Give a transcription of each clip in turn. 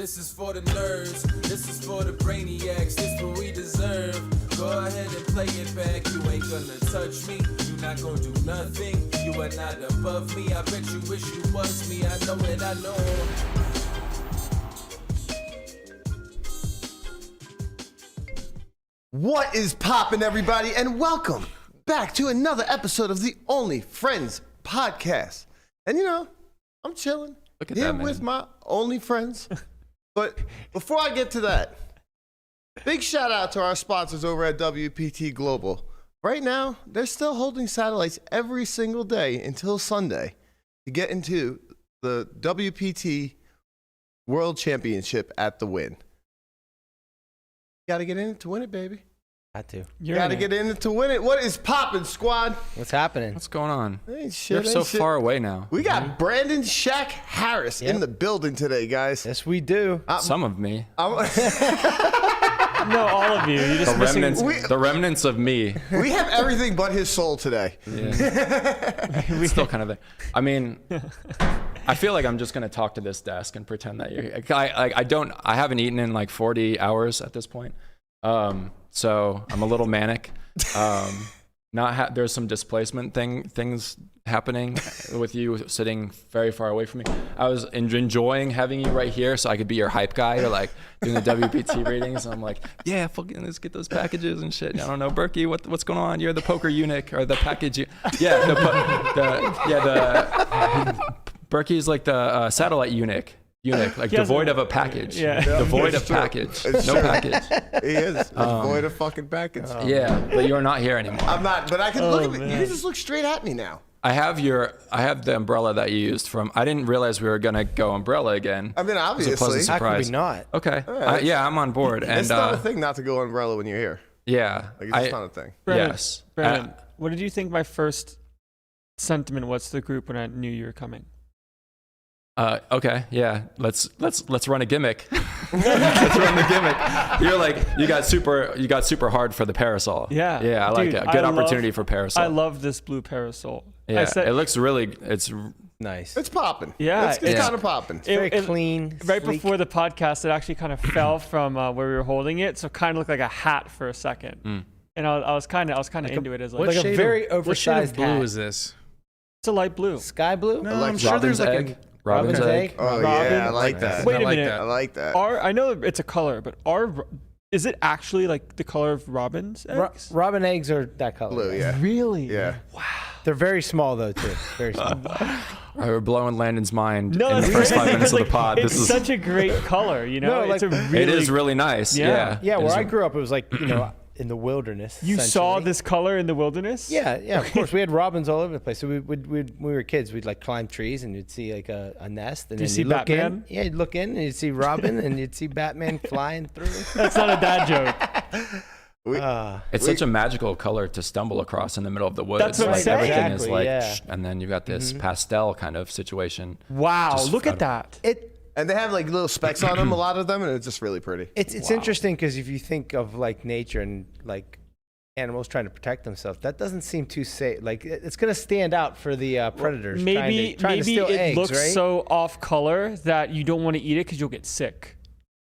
This is for the nerds, this is for the brainiacs, this what we deserve. Go ahead and play it back, you ain't gonna touch me, you not gonna do nothing, you are not above me, I bet you wish you was me, I know it, I know. What is poppin', everybody, and welcome back to another episode of the Only Friends podcast. And you know, I'm chilling here with my only friends. But before I get to that, big shout out to our sponsors over at WPT Global. Right now, they're still holding satellites every single day until Sunday to get into the WPT World Championship at the Win. Got to get in it to win it, baby. Got to. Got to get in it to win it. What is poppin', squad? What's happening? What's going on? Ain't shit, You're ain't so shit. far away now. We got Brandon Shaq Harris in the building today, guys. Yes, we do. Some of me. No, all of you. You're just The remnants of me. We have everything but his soul today. Yeah. It's still kind of there. I mean, I feel like I'm just gonna talk to this desk and pretend that you're. I haven't eaten in like 40 hours at this point. So I'm a little manic. There's some displacement things happening with you sitting very far away from me. I was enjoying having you right here so I could be your hype guy or like doing the WPT ratings. And I'm like, yeah, fucking let's get those packages and shit. I don't know, Berkey, what's going on? You're the poker eunuch or the package. Berkey's like the satellite eunuch, like devoid of a package. Yeah. Devoid of package. No package. He is devoid of fucking package. Yeah, but you're not here anymore. I'm not, but I can look at me. You just look straight at me now. I have the umbrella that you used from. I didn't realize we were gonna go umbrella again. I mean, obviously. It was a pleasant How could surprise. we not? Okay. Yeah, I'm on board. And It's not a thing not to go umbrella when you're here. Yeah. Like, it's just not a thing. Yes. Brandon, what did you think my first sentiment was to the group when I knew you were coming? Okay. Yeah. Let's run a gimmick. Let's run the gimmick. You're like you got super hard for the parasol. Yeah. Yeah. I like it. Good opportunity for parasol. I love this blue parasol. Yeah. It looks really. It's Nice. It's popping. Yeah, It's kind of popping. It's very clean. Right sleek. before the podcast, it actually kind of fell from where we were holding it, so it kind of looked like a hat for a second. And I was kind of into it as like a very oversized blue hat. is this? It's a light blue. Sky blue? No, I'm sure there's like egg. Robin's egg. Oh, Robin. yeah, I like that. Wait a like minute. I like that. I know it's a color, but is it actually like the color of robin's eggs? Robin eggs are that color. Blue, yeah. Really? Yeah. Wow. They're very small though too. Very small. We're blowing Landon's mind No, in the first 5 minutes of the pod. It's such a great color, you know. No, it's a like- really, It is really nice. Yeah. Yeah, It where is I grew up, it was like, in the wilderness. You saw essentially. this color in the wilderness? Yeah, of course. We had robins all over the place. So when we were kids, we'd like climb trees and you'd see like a nest. And Do you then see you'd look Batman? in. Yeah, you'd look in and you'd see Robin and you'd see Batman flying through. That's not a dad joke. It's such a magical color to stumble across in the middle of the woods. That's what I'm like saying. everything is Exactly, like, yeah. and then you've got this pastel kind of situation. Wow, Just look at that. And they have like little specks on them, a lot of them, and it's just really pretty. It's interesting because if you think of like nature and like animals trying to protect themselves, that doesn't seem too safe. Like it's going to stand out for the predators. Maybe trying to steal it eggs, looks right? so off color that you don't want to eat it because you'll get sick,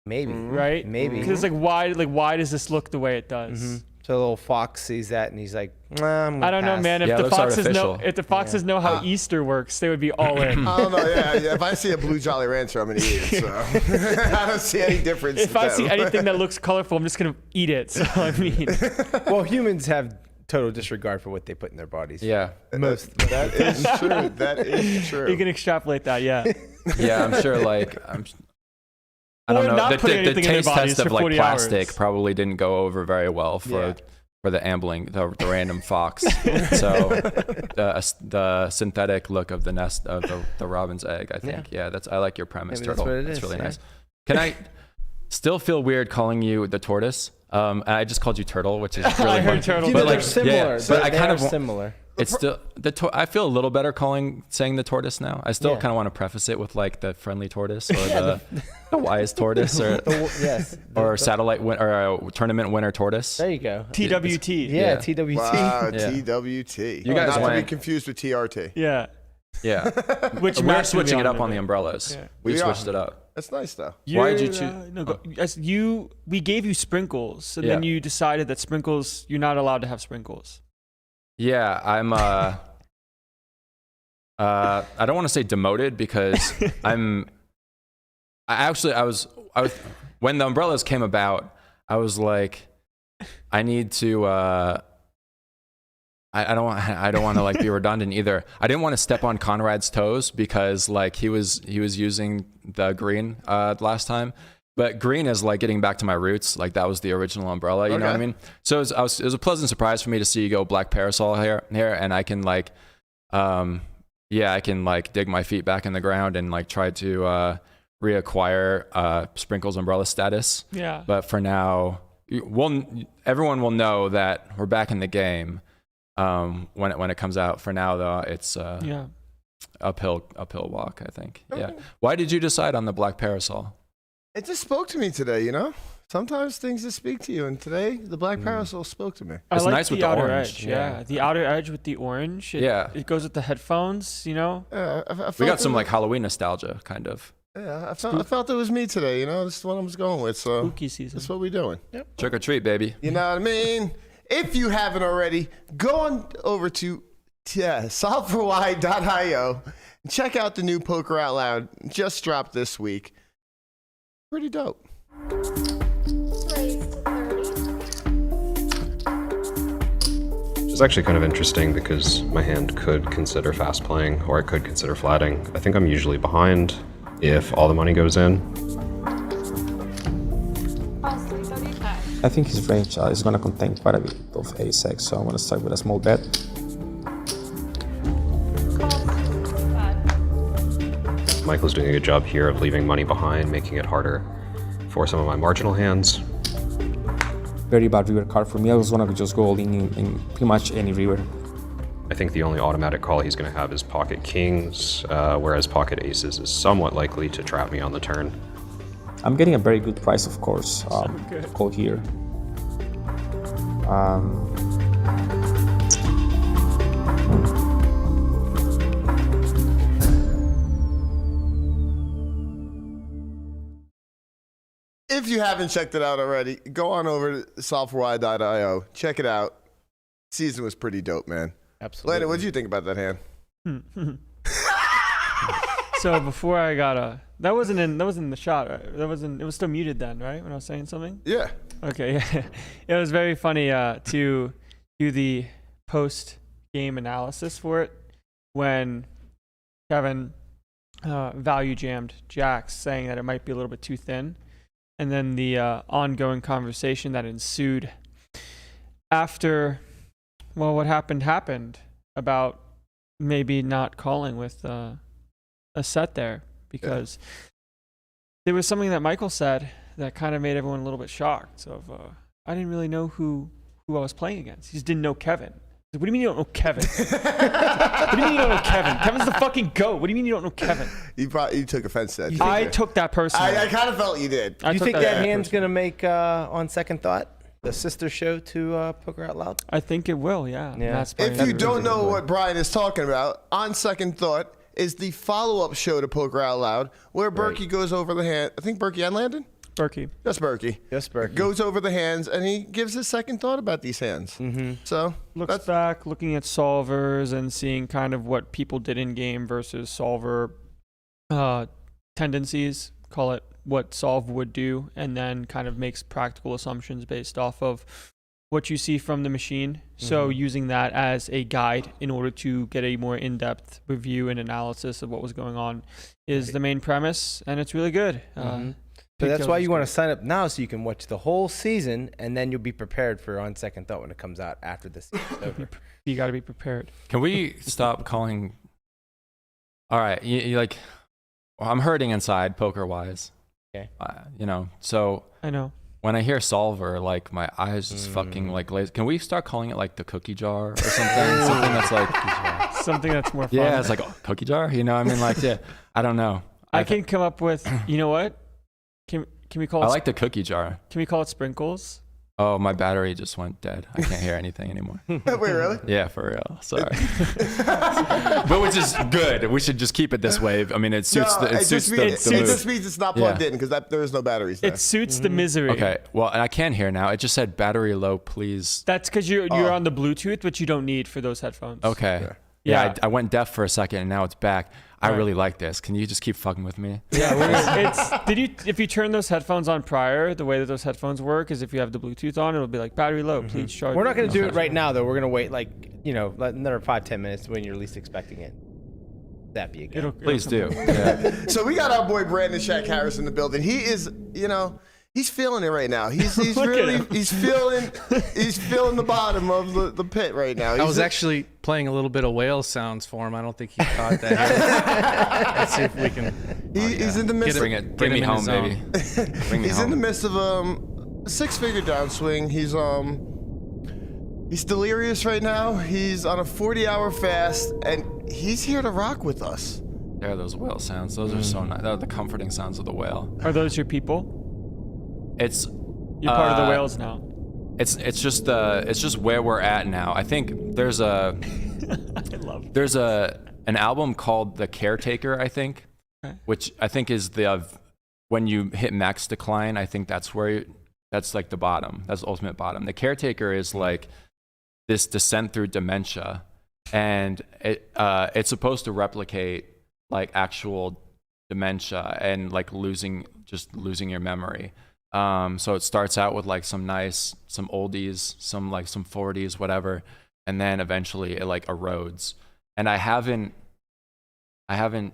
Maybe. right? Maybe. Because it's like why does this look the way it does? So a little fox sees that and he's like, nah, I'm gonna I don't know, pass. man. If Yeah, it the looks foxes artificial. know how Easter works, they would be all in. I don't know. Yeah, if I see a blue Jolly Rancher, I'm gonna eat it. So I don't see any difference. If I see anything that looks colorful, I'm just gonna eat it. So I mean, Well, humans have total disregard for what they put in their bodies. Yeah. Most. That is true. That is true. you can extrapolate that, yeah. Yeah, I'm sure like I don't Or know. not The putting anything in their taste bodies test of for like 40 plastic hours. probably didn't go over very well for the ambling, the random fox. So the synthetic look of the nest of the robin's egg, I think. Yeah, I like your premise, Maybe that's Turtle. what it That's is, really yeah. nice. Can I still feel weird calling you the tortoise? And I just called you Turtle, which is really I heard fun. turtle. But like, they're similar. yeah, but I They kind are of similar. It's still I feel a little better saying the tortoise now. I still kind of want to preface it with like the friendly tortoise or the wise tortoise or or satellite or tournament winner tortoise. There you go. TWT. Yeah, TWT. Wow, Yeah. TWT. You guys not to went- be confused with TRT. Yeah. Yeah, Which we're Matt's gonna be switching it up in a on the bit. umbrellas. Yeah. We We switched are. it up. That's nice though. Why did you choose? We gave you sprinkles, and then you decided that sprinkles, you're not allowed to have sprinkles. Yeah, I'm. I don't want to say demoted because I was when the umbrellas came about, I was like, I need to. I don't want to like be redundant either. I didn't want to step on Conrad's toes because like he was using the green last time, but green is like getting back to my roots. Like that was the original umbrella, you know what I mean? So it was a pleasant surprise for me to see you go black parasol here, and I can like, I can like dig my feet back in the ground and like try to reacquire Sprinkles umbrella status. Yeah. But for now, everyone will know that we're back in the game. When it comes out. For now though, it's uphill walk, I think. Okay. Yeah. Why did you decide on the black parasol? It just spoke to me today, you know? Sometimes things just speak to you, and today the black parasol spoke to me. It's I like nice with the outer orange. Edge, yeah. The outer edge with the orange. It goes with the headphones, you know? We got some like Halloween nostalgia, kind of. Yeah, I felt it was me today, you know? This is what I was going with, so spooky season. That's what we're doing. Yep. Trick or treat, baby. You know what I mean? If you haven't already, go on over to solve4y.io and check out the new Poker Out Loud. Just dropped this week. Pretty dope. It's actually kind of interesting because my hand could consider fast playing or it could consider flatting. I think I'm usually behind if all the money goes in. I think his range is going to contain quite a bit of ace-x, so I'm going to start with a small bet. Michael's doing a good job here of leaving money behind, making it harder for some of my marginal hands. Very bad river card for me. I was going to just go all in pretty much any river. I think the only automatic call he's going to have is pocket kings, whereas pocket aces is somewhat likely to trap me on the turn. I'm getting a very good price, of course. Call here. If you haven't checked it out already, go on over to solve4y.io. Check it out. Season was pretty dope, man. Absolutely. Landon, what did you think about that hand? So before I got that wasn't in the shot, right? It was still muted then, right? When I was saying something? Yeah. Okay, yeah. It was very funny to do the post-game analysis for it when Kevin value jammed Jax, saying that it might be a little bit too thin. And then the ongoing conversation that ensued after, what happened about maybe not calling with a set there, because there was something that Michael said that kind of made everyone a little bit shocked. So I didn't really know who I was playing against. He just didn't know Kevin. What do you mean you don't know Kevin? What do you mean you don't know Kevin? Kevin's the fucking GOAT. What do you mean you don't know Kevin? You took offense to that. I took that personally. I kind of felt you did. Do you think that hand's going to make, on second thought, the sister show to Poker Out Loud? I think it will, yeah. If you don't know what Brian is talking about, On Second Thought is the follow-up show to Poker Out Loud where Berkey goes over the hand. I think Berkey and Landon? Berkey. Just Berkey. Goes over the hands, and he gives his second thought about these hands. Mm-hmm. So looks back, looking at solvers and seeing kind of what people did in game versus solver tendencies, call it what solve would do, and then kind of makes practical assumptions based off of what you see from the machine. Mm-hmm. So using that as a guide in order to get a more in-depth review and analysis of what was going on is the main premise, and it's really good. So that's why you want to sign up now, so you can watch the whole season, and then you'll be prepared for On Second Thought when it comes out after the season's over. You got to be prepared. Can we stop calling? All right, you like, I'm hurting inside poker-wise. Okay. So I know. When I hear solver, like my eyes just fucking like lazy. Can we start calling it like the cookie jar or something? Something that's like something that's more fun. Yeah, it's like cookie jar. You know, I mean, like, yeah, I don't know. I can come up with. You know what? Can we call it? I like the cookie jar. Can we call it sprinkles? Oh, my battery just went dead. I can't hear anything anymore. Wait, really? Yeah, for real. Sorry. But which is good. We should just keep it this way. I mean, it suits No, the it just mood. means it's not plugged Yeah. in because there is no batteries there. It suits the misery. Okay. Well, and I can hear now. It just said battery low, please. That's because you're on the Bluetooth, which you don't need for those headphones. Okay. Yeah, I went deaf for a second and now it's back. I really like this. Can you just keep fucking with me? Yeah, if you turn those headphones on prior, the way that those headphones work is if you have the Bluetooth on, it'll be like battery low, please charge. We're not going to do it right now, though. We're going to wait another 5-10 minutes when you're least expecting it. That'd be a good. Please do. Yeah. So we got our boy Brandon Shaq Harris in the building. He is, he's feeling it right now. He's really he's feeling the bottom of the pit right now. I was actually playing a little bit of whale sounds for him. I don't think he caught that. Let's see if we can. He's in the midst. Bring me home, baby. He's in the midst of a 6-figure downswing. He's delirious right now. He's on a 40-hour fast, and he's here to rock with us. There are those whale sounds. Those are so nice. They're the comforting sounds of the whale. Are those your people? It's You're part of the whales now. It's just where we're at now. I think there's an album called The Caretaker, I think, which I think is when you hit max decline. I think that's like the bottom. That's the ultimate bottom. The Caretaker is like this descent through dementia, and it's supposed to replicate like actual dementia and like losing your memory. So it starts out with like some oldies, some 40s, whatever, and then eventually it like erodes. And I haven't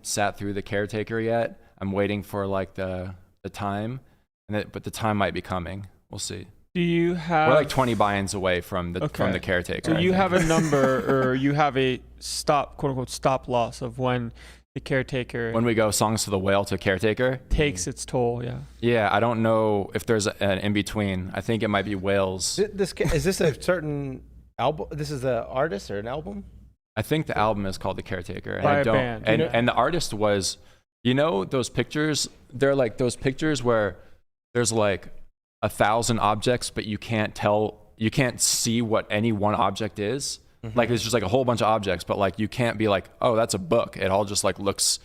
sat through The Caretaker yet. I'm waiting for like the time, but the time might be coming. We'll see. Do you have? We're like 20 buy-ins away from the Caretaker. So you have a number, or you have a quote unquote stop loss of when The Caretaker. When we go Songs to the Whale to Caretaker takes its toll. Yeah. Yeah, I don't know if there's an in between. I think it might be Whales. Is this a certain album? This is an artist or an album? I think the album is called The Caretaker, and By I a don't. band. And the artist was, those pictures. They're like those pictures where there's like 1,000 objects, but you can't see what any one object is. Mm-hmm. Like it's just like a whole bunch of objects, but like you can't be like, oh, that's a book. It all just like looks,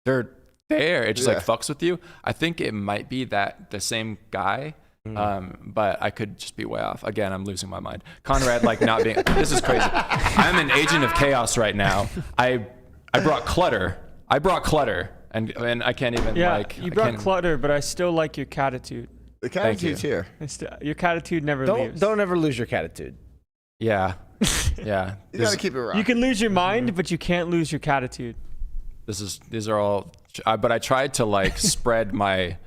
they're there. It just like fucks with you. I think it might be the same guy. But I could just be way off. Again, I'm losing my mind. Conrad, like not being, this is crazy. I'm an agent of chaos right now. I brought clutter. And I can't even you brought clutter, but I still like your catitude. The catitude's here. Your catitude never leaves. Don't ever lose your catitude. Yeah. You gotta keep it right. You can lose your mind, but you can't lose your catitude. These are all, but I tried to like spread my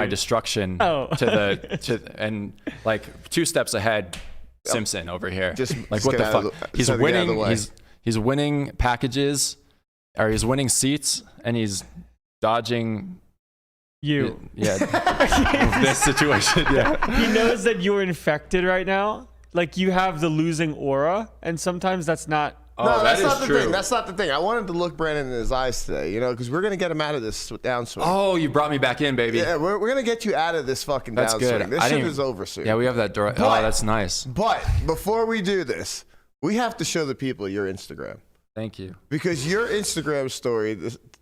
destruction and like 2 steps ahead. Simpson over here. Just what the fuck? He's winning. He's winning packages, or he's winning seats, and he's dodging. This situation. Yeah. He knows that you're infected right now. Like you have the losing aura, and sometimes that's not. No, that's not the thing. That's not the thing. I wanted to look Brandon in his eyes today, because we're gonna get him out of this downswing. Oh, you brought me back in, baby. Yeah, we're gonna get you out of this fucking downswing. Good. This shit is over soon. Yeah, we have that door. Oh, that's nice. But before we do this, we have to show the people your Instagram. Thank you. Because your Instagram story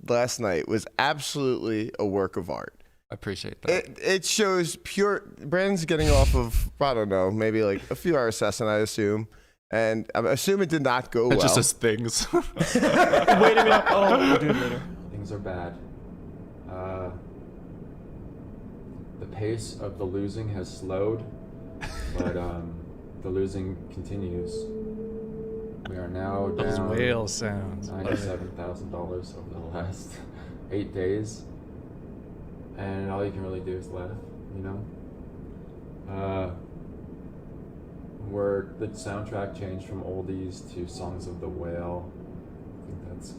last night was absolutely a work of art. I appreciate that. It shows pure. Brandon's getting off of, I don't know, maybe like a few hours session, I assume. And I assume it did not go well. It just says things. Wait a minute. Oh, we'll do it later. Things are bad. The pace of the losing has slowed, but the losing continues. We are now down Those whale sounds. $97,000 over the last 8 days. And all you can really do is laugh, where the soundtrack changed from oldies to Songs of the Whale. I think that's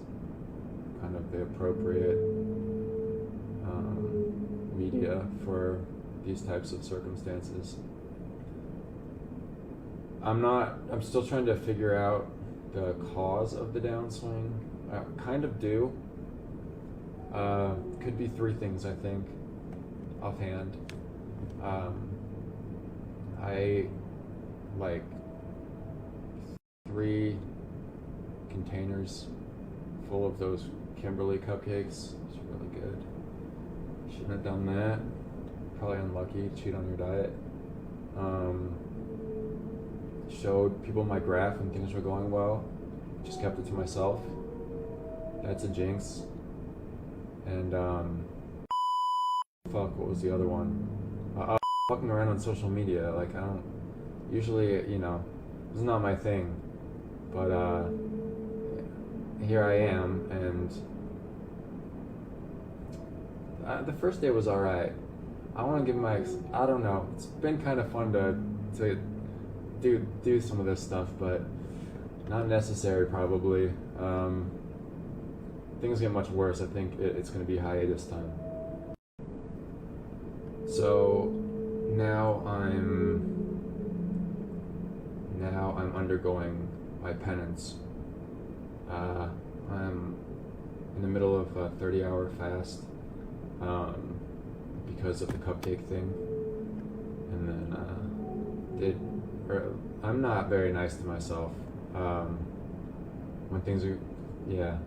kind of the appropriate media for these types of circumstances. I'm still trying to figure out the cause of the downswing. I kind of do. Could be 3 things, I think, offhand. I like 3 containers full of those Kimberly cupcakes. It's really good. Shouldn't have done that. Probably unlucky. Cheat on your diet. Showed people my graph when things were going well. Just kept it to myself. That's a jinx. And fuck, what was the other one? Fucking around on social media. Like, I don't usually, you know, it's not my thing. But here I am, and the first day was alright. I want to give I don't know, it's been kind of fun to do some of this stuff, but not necessary probably. Things get much worse. I think it's going to be hiatus time. So now I'm undergoing my penance. I'm in the middle of a 30-hour fast because of the cupcake thing, and then I'm not very nice to myself when things are, yeah.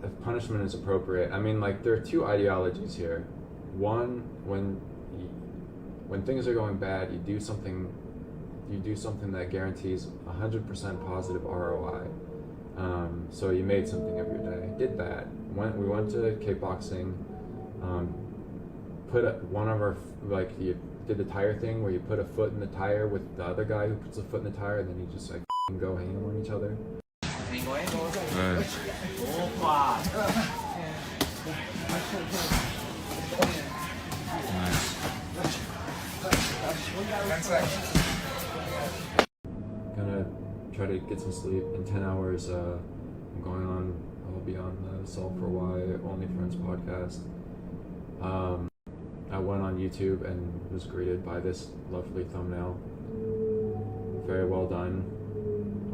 If punishment is appropriate, I mean, like, there are 2 ideologies here. One, when things are going bad, you do something that guarantees 100% positive ROI. So you made something of your day. Did that. We went to kickboxing. You did the tire thing where you put a foot in the tire with the other guy who puts a foot in the tire, and then you just like go ham on each other. Gonna try to get some sleep. In 10 hours, I'll be on the S4Y OnlyFriends podcast. I went on YouTube and was greeted by this lovely thumbnail. Very well done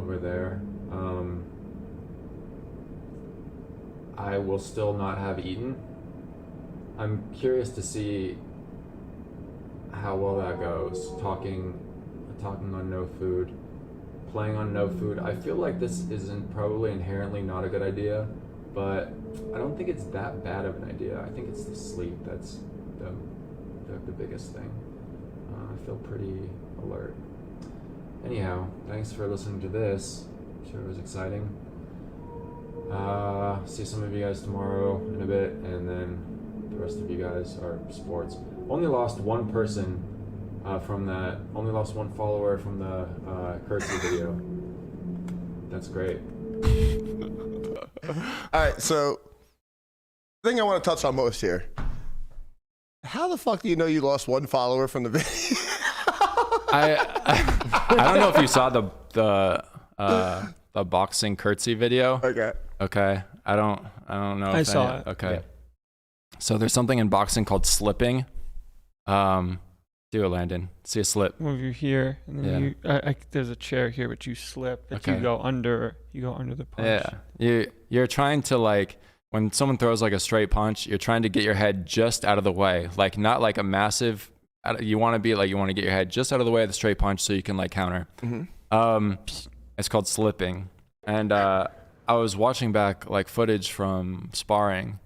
over there. I will still not have eaten. I'm curious to see how well that goes. Talking on no food, playing on no food. I feel like this isn't probably inherently not a good idea, but I don't think it's that bad of an idea. I think it's the sleep that's the biggest thing. I feel pretty alert. Anyhow, thanks for listening to this. I'm sure it was exciting. See some of you guys tomorrow in a bit, and then the rest of you guys are sports. Only lost 1 person from that. Only lost 1 follower from the curtsy video. That's great. All right, so the thing I want to touch on most here. How the fuck do you know you lost 1 follower from the video? I don't know if you saw the boxing curtsy video. Okay. I don't know. I saw it. Okay. Yeah. So there's something in boxing called slipping. Do it, Landon. See a slip. Move you here, and then there's a chair here, but you slip. But you go under the punch. Yeah. You're trying to, like, when someone throws like a straight punch, you're trying to get your head just out of the way, like not like a massive. You want to get your head just out of the way of the straight punch so you can like counter. Mm-hmm. It's called slipping, and I was watching back like footage from sparring,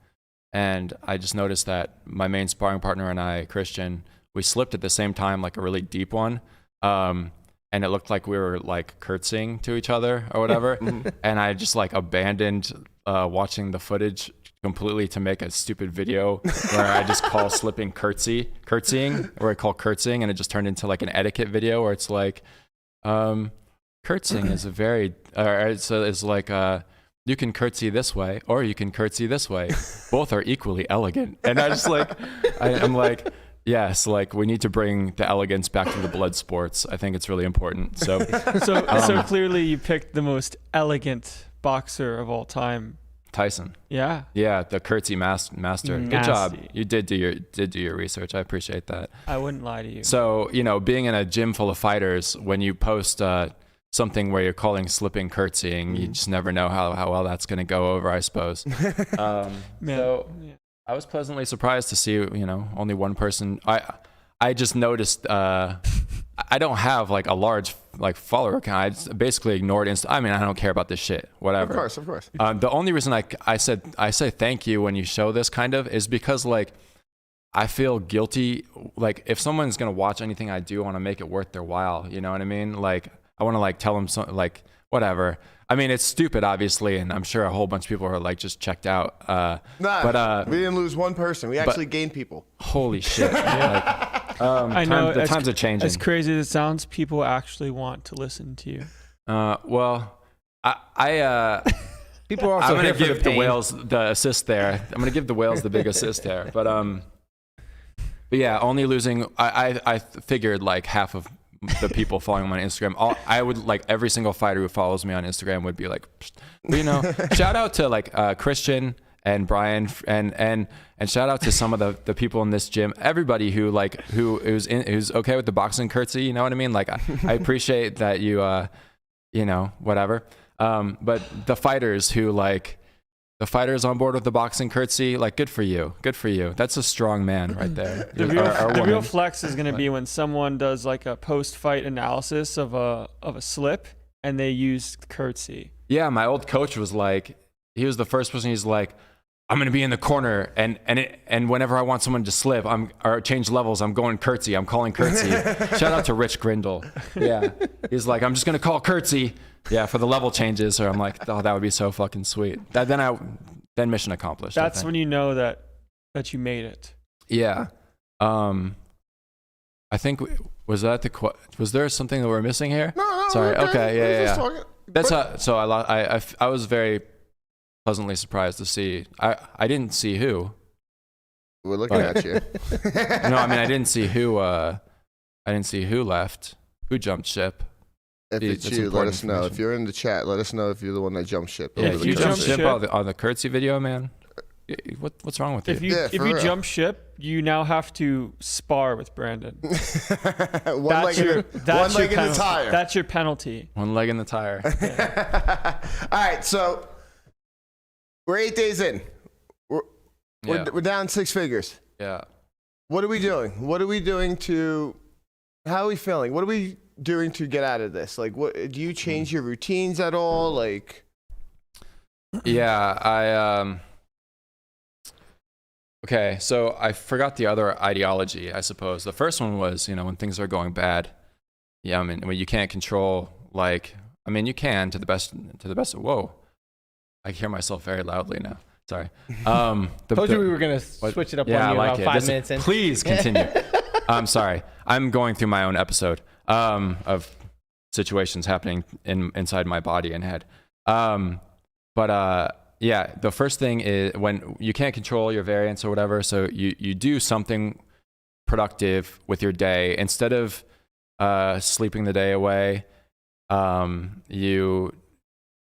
and I just noticed that my main sparring partner and I, Christian, we slipped at the same time, like a really deep one. And it looked like we were like curtsying to each other or whatever. And I just like abandoned watching the footage completely to make a stupid video where I just call slipping curtsying, or I call curtsying, and it just turned into like an etiquette video where it's like, curtsying is a very, so it's like, you can curtsy this way or you can curtsy this way. Both are equally elegant. And I just like, I'm like, yes, like we need to bring the elegance back to the blood sports. I think it's really important. So clearly you picked the most elegant boxer of all time. Tyson. Yeah. Yeah, the curtsy master. Good job. You did do your research. I appreciate that. I wouldn't lie to you. So, being in a gym full of fighters, when you post something where you're calling slipping curtsying, you just never know how well that's going to go over, I suppose. I was pleasantly surprised to see, only one person. I just noticed I don't have like a large like follower account. I just basically ignored I mean, I don't care about this shit. Whatever. Of course. The only reason I say thank you when you show this kind of is because like I feel guilty. Like if someone's gonna watch anything I do, I want to make it worth their while. You know what I mean? Like I want to like tell them something like whatever. I mean, it's stupid, obviously, and I'm sure a whole bunch of people are like just checked out. But we didn't lose one person. We actually gained people. Holy shit! I know the times are changing. As crazy as it sounds, people actually want to listen to you. Well, I People are also I'm gonna here for give the whales the assist there. I'm gonna give the whales the big assist there. But yeah, only losing. I figured like half of the people following me on Instagram. I would like every single fighter who follows me on Instagram would be like, you know, shout out to like Christian and Brian and shout out to some of the people in this gym. Everybody who like who's okay with the boxing curtsy. You know what I mean? Like I appreciate that you you know, whatever. But the fighters who like. The fighters on board with the boxing curtsy, like good for you. That's a strong man right there. The real flex is going to be when someone does like a post-fight analysis of a slip and they use curtsy. Yeah, my old coach was like, he was the first person. He's like, I'm going to be in the corner, and whenever I want someone to slip, or change levels, I'm going curtsy. I'm calling curtsy. Shout out to Rich Grindle. Yeah, he's like, I'm just going to call curtsy. Yeah, for the level changes. Or I'm like, oh, that would be so fucking sweet. Then mission accomplished. That's when you know that you made it. Yeah. I think was there something that we're missing here? No. Sorry. Okay. Yeah. That's But- so I was very pleasantly surprised to see. I didn't see who. We're looking at you. No, I mean I didn't see who. I didn't see who left. Who jumped ship? If it's That's you, let important us know. information. If you're in the chat, let us know if you're the one that jumped ship. Yeah, over if the you curtsy. jumped ship ship- on the curtsy video, man. What's wrong with you? If you Yeah, if for you real. jump ship, you now have to spar with Brandon. one That's leg, your in the penalty. tire. That's your penalty. One leg in the tire. All right, so we're 8 days in. Yeah. We're down 6 figures. Yeah. What are we doing? How are we feeling? What are we doing to get out of this? Like, what do you change your routines at all? Like, Yeah, okay, so I forgot the other ideology, I suppose. The first one was, you know, when things are going bad. Yeah, I mean, when you can't control, like, I mean, you can to the best. Whoa, I hear myself very loudly now. Sorry. Told you we were gonna switch it up Yeah, on I you like about it. 5 minutes in. Please continue. I'm sorry. I'm going through my own episode of situations happening inside my body and head. Yeah, the first thing is when you can't control your variance or whatever, so you do something productive with your day. Instead of sleeping the day away, you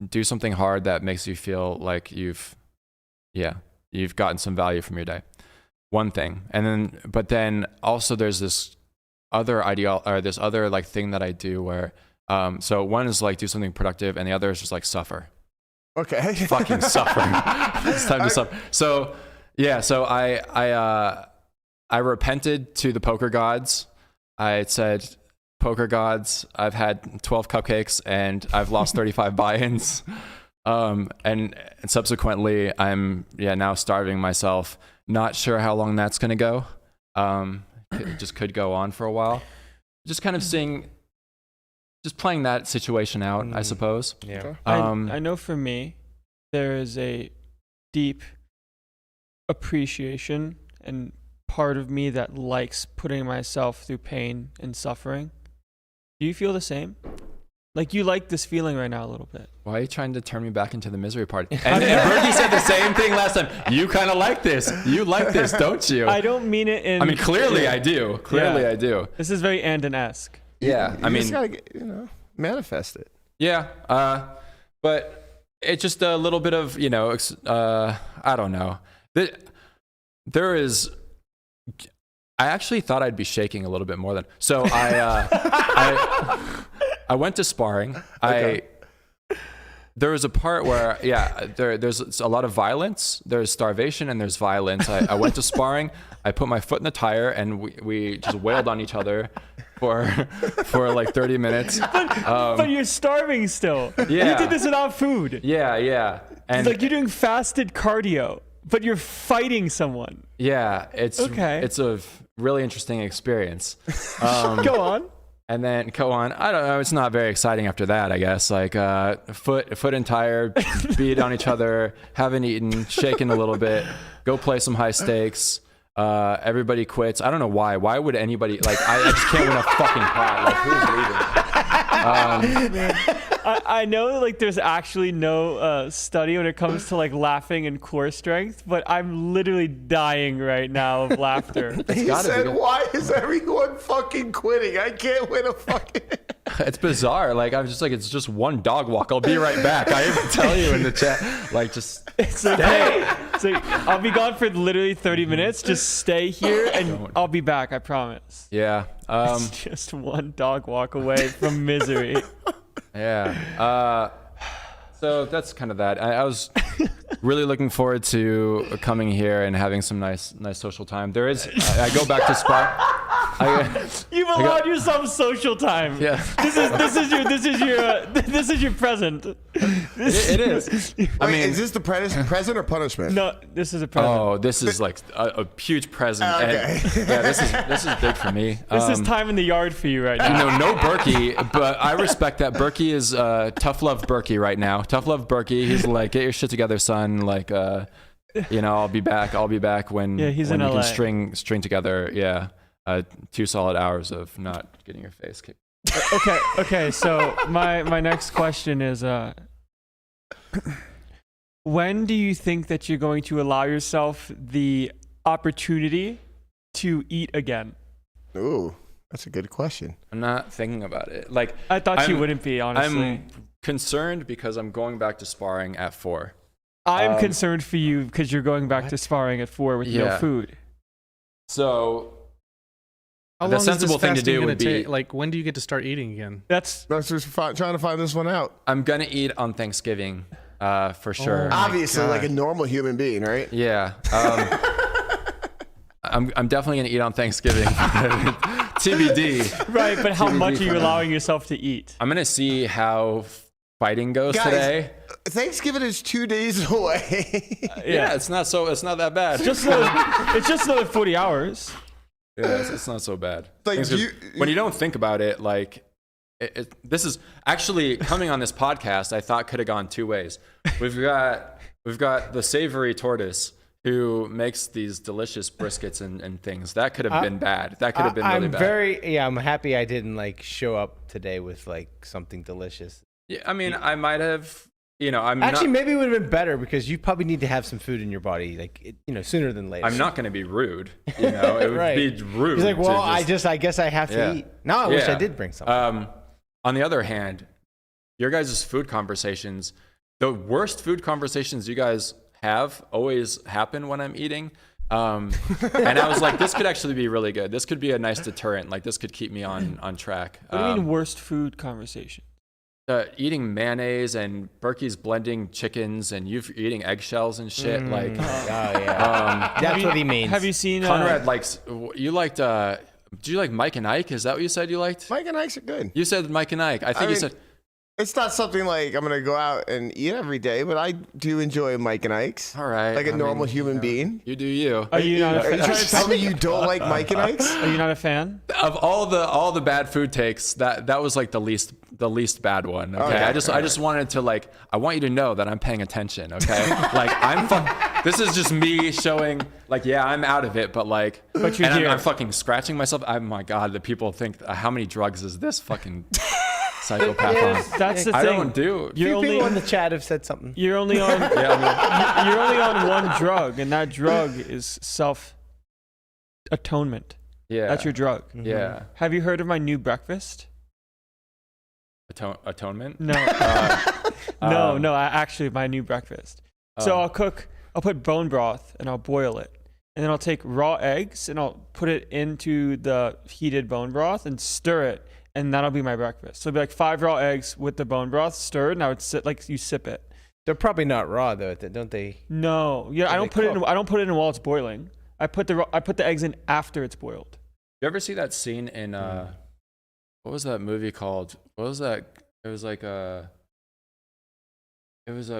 do something hard that makes you feel like you've gotten some value from your day. One thing. But then also there's this other this other like thing that I do where, so one is like do something productive and the other is just like suffer. okay. Fucking suffer. It's time to suffer. So yeah, so I repented to the poker gods. I said, poker gods, I've had 12 cupcakes and I've lost 35 buy-ins. And subsequently I'm now starving myself. Not sure how long that's gonna go. It just could go on for a while. Just kind of just playing that situation out, I suppose. Yeah. I know for me, there is a deep appreciation and part of me that likes putting myself through pain and suffering. Do you feel the same? Like you like this feeling right now a little bit. Why are you trying to turn me back into the misery party? And Berkey said the same thing last time. You kind of like this. You like this, don't you? I don't mean it in. I mean, clearly I do. Clearly I do. This is very Andon-esque. Yeah, You just gotta get, manifest it. Yeah, but it's just a little bit of, I don't know. There is. I actually thought I'd be shaking a little bit more than. So I went to sparring. Okay. There was a part where, there's a lot of violence. There's starvation and there's violence. I went to sparring. I put my foot in the tire and we just wailed on each other for like 30 minutes. But you're starving still. Yeah. You did this without food. Yeah. And It's like you're doing fasted cardio, but you're fighting someone. yeah, it's a really interesting experience. Go on. And then go on. I don't know. It's not very exciting after that, I guess. Like foot and tire, beat on each other, haven't eaten, shaking a little bit, go play some high stakes. Everybody quits. I don't know why. Why would anybody like? I just can't win a fucking pot. Like who's leaving? I know like there's actually no study when it comes to like laughing and core strength, but I'm literally dying right now of laughter. He said, "Why is everyone fucking quitting? I can't win a fucking." It's bizarre. Like I'm just like, it's just one dog walk. I'll be right back. I even tell you in the chat, like just It's like, hey, it's like, I'll be gone for literally 30 minutes. Just stay here and I'll be back. I promise. yeah. It's just one dog walk away from misery. Yeah. So that's kind of that. I was really looking forward to coming here and having some nice social time. There is. I go back to spot. You've allowed yourself social time. Yeah. This is your present. It is. I mean, is this the present or punishment? No, this is a present. Oh, this is like a huge present. Okay. And, yeah, this is big for me. This is time in the yard for you right now. You know, no Berkey, but I respect that. Berkey is tough love Berkey right now. Tough love Berkey. He's like, get your shit together, son. Like, I'll be back when he's when in you LA. can string together. Yeah. 2 solid hours of not getting your face kicked. Okay. So my next question is, when do you think that you're going to allow yourself the opportunity to eat again? Ooh, that's a good question. I'm not thinking about it. Like I thought you wouldn't be, honestly. I'm concerned because I'm going back to sparring at 4. I'm concerned for you because you're going back to sparring at 4 with no food. So How the long sensible is this thing to fasting do gonna would be take? Like, when do you get to start eating again? That's just trying to find this one out. I'm gonna eat on Thanksgiving, for sure. Obviously, like a normal human being, right? Yeah. I'm definitely gonna eat on Thanksgiving. TBD. right, but how TBD much are you for now. allowing yourself to eat? I'm gonna see how fighting goes Guys, today. Thanksgiving is 2 days away. Yeah, it's not that bad. It's just another 40 hours. Yeah, it's not so bad. Like, When you don't think about it, like this is actually coming on this podcast. I thought could have gone 2 ways. We've got the savory tortoise who makes these delicious briskets and things. That could have been bad. That could have been really bad. I'm happy I didn't like show up today with like something delicious. Yeah, I mean, I might have. Maybe it would have been better because you probably need to have some food in your body, like sooner than later. I'm not going to be rude. It would Right. be rude. He's like, well, to I guess I have to eat. Now I wish I did bring something. On the other hand, your guys' food conversations, the worst food conversations you guys have always happen when I'm eating. And I was like, this could actually be really good. This could be a nice deterrent. Like this could keep me on track. What do you mean worst food conversation? Eating mayonnaise and Berkey's blending chickens and you eating eggshells and shit. Like, That's what he means. Have you seen Conrad likes. You liked. Do you like Mike and Ike? Is that what you said you liked? Mike and Ike's are good. You said Mike and Ike. I think you said. It's not something like I'm gonna go out and eat every day, but I do enjoy Mike and Ike's. All right. Like a normal human being. You do you. Are you not? Are you trying to tell me you don't like Mike and Ike's? Are you not a fan? Of all the bad food takes, that was like the least bad one. Okay. I just wanted to like. I want you to know that I'm paying attention. Okay. Like this is just me showing like I'm out of it, but like. But you're and here. I'm fucking scratching myself. Oh my god, the people think how many drugs is this fucking. Psychopath on. That's the thing. I don't do. Few people in the chat have said something. You're only on. You're only on one drug, and that drug is self-atonement. Yeah. That's your drug. Yeah. Have you heard of my new breakfast? Atonement? No. No. Actually, my new breakfast. So I'll put bone broth and I'll boil it, and then I'll take raw eggs and I'll put it into the heated bone broth and stir it. and that'll be my breakfast. So it'll be like 5 raw eggs with the bone broth stirred, and I would you sip it. They're probably not raw though, don't they? No, yeah, I don't put it in while it's boiling. I put the eggs in after it's boiled. You ever see that scene in what was that movie called? What was that? It was like a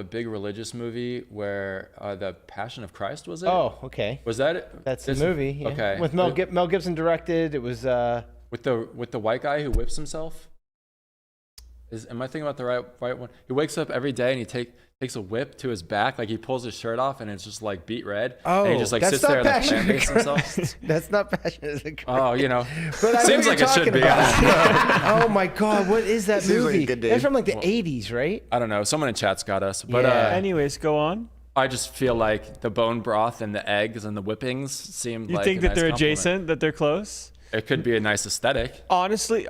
big religious movie where the Passion of Christ, was it? Oh, okay. Was that it? That's the movie. Yeah. Okay. With Mel Gibson directed. It was with the white guy who whips himself. Am I thinking about the right one? He wakes up every day and he takes a whip to his back, like he pulls his shirt off and it's just like beat red. Oh, and he just like sits there and like plant-based himself. That's not Passion of the Christ. Oh, you know, but seems like it should be. Oh my God, what is that Seems like a movie? good day. That's from like the 80s, right? I don't know. Someone in chat's got us, but Yeah. Anyways, go on. I just feel like the bone broth and the eggs and the whippings seemed You like think a that nice they're compliment. adjacent, that they're close? It could be a nice aesthetic. Honestly,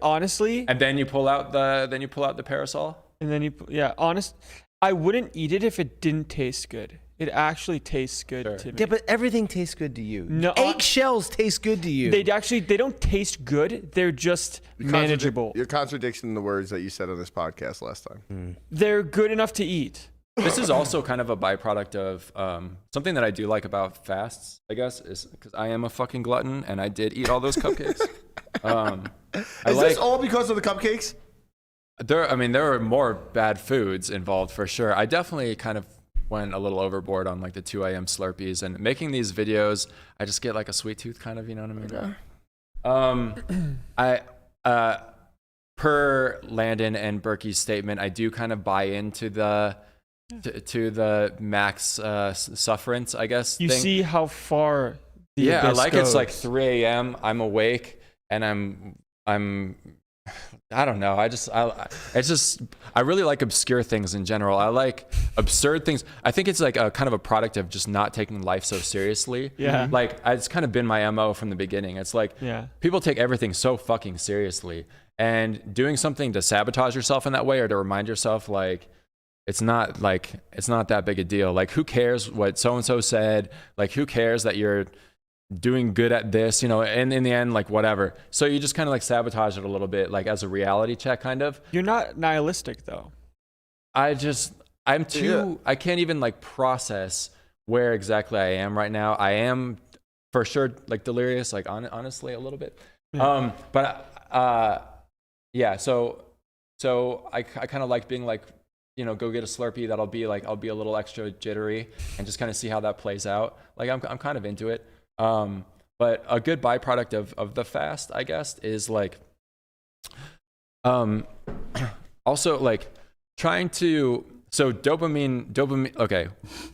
And then you pull out the parasol. and then I wouldn't eat it if it didn't taste good. It actually tastes good Sure. to me. Yeah, but everything tastes good to you. No, Eggshells taste good to you. They don't taste good. They're just manageable. You're contradicting the words that you said on this podcast last time. They're good enough to eat. This is also kind of a byproduct of something that I do like about fasts, I guess, is because I am a fucking glutton and I did eat all those cupcakes. Is this all because of the cupcakes? There are more bad foods involved for sure. I definitely kind of went a little overboard on like the 2 a.m. Slurpees, and making these videos, I just get like a sweet tooth kind of, you know what I mean? I per Landon and Berkey's statement, I do kind of buy into the max sufferance, I guess. You see how far the I abyss like goes. it's like 3 a.m. I'm awake and I'm I don't know. I really like obscure things in general. I like absurd things. I think it's like a kind of a product of just not taking life so seriously. Yeah. Like it's kind of been my MO from the beginning. It's like people take everything so fucking seriously, and doing something to sabotage yourself in that way or to remind yourself like it's not that big a deal. Like who cares what so and so said? Like who cares that you're doing good at this, you know, and in the end, like whatever. So you just kind of like sabotage it a little bit, like as a reality check kind of. You're not nihilistic though. I can't even like process where exactly I am right now. I am for sure like delirious, like honestly a little bit. So I kind of like being like, you know, go get a Slurpee. I'll be a little extra jittery and just kind of see how that plays out. Like I'm kind of into it. But a good byproduct of the fast, I guess, is like, also like trying to, so dopamine, okay,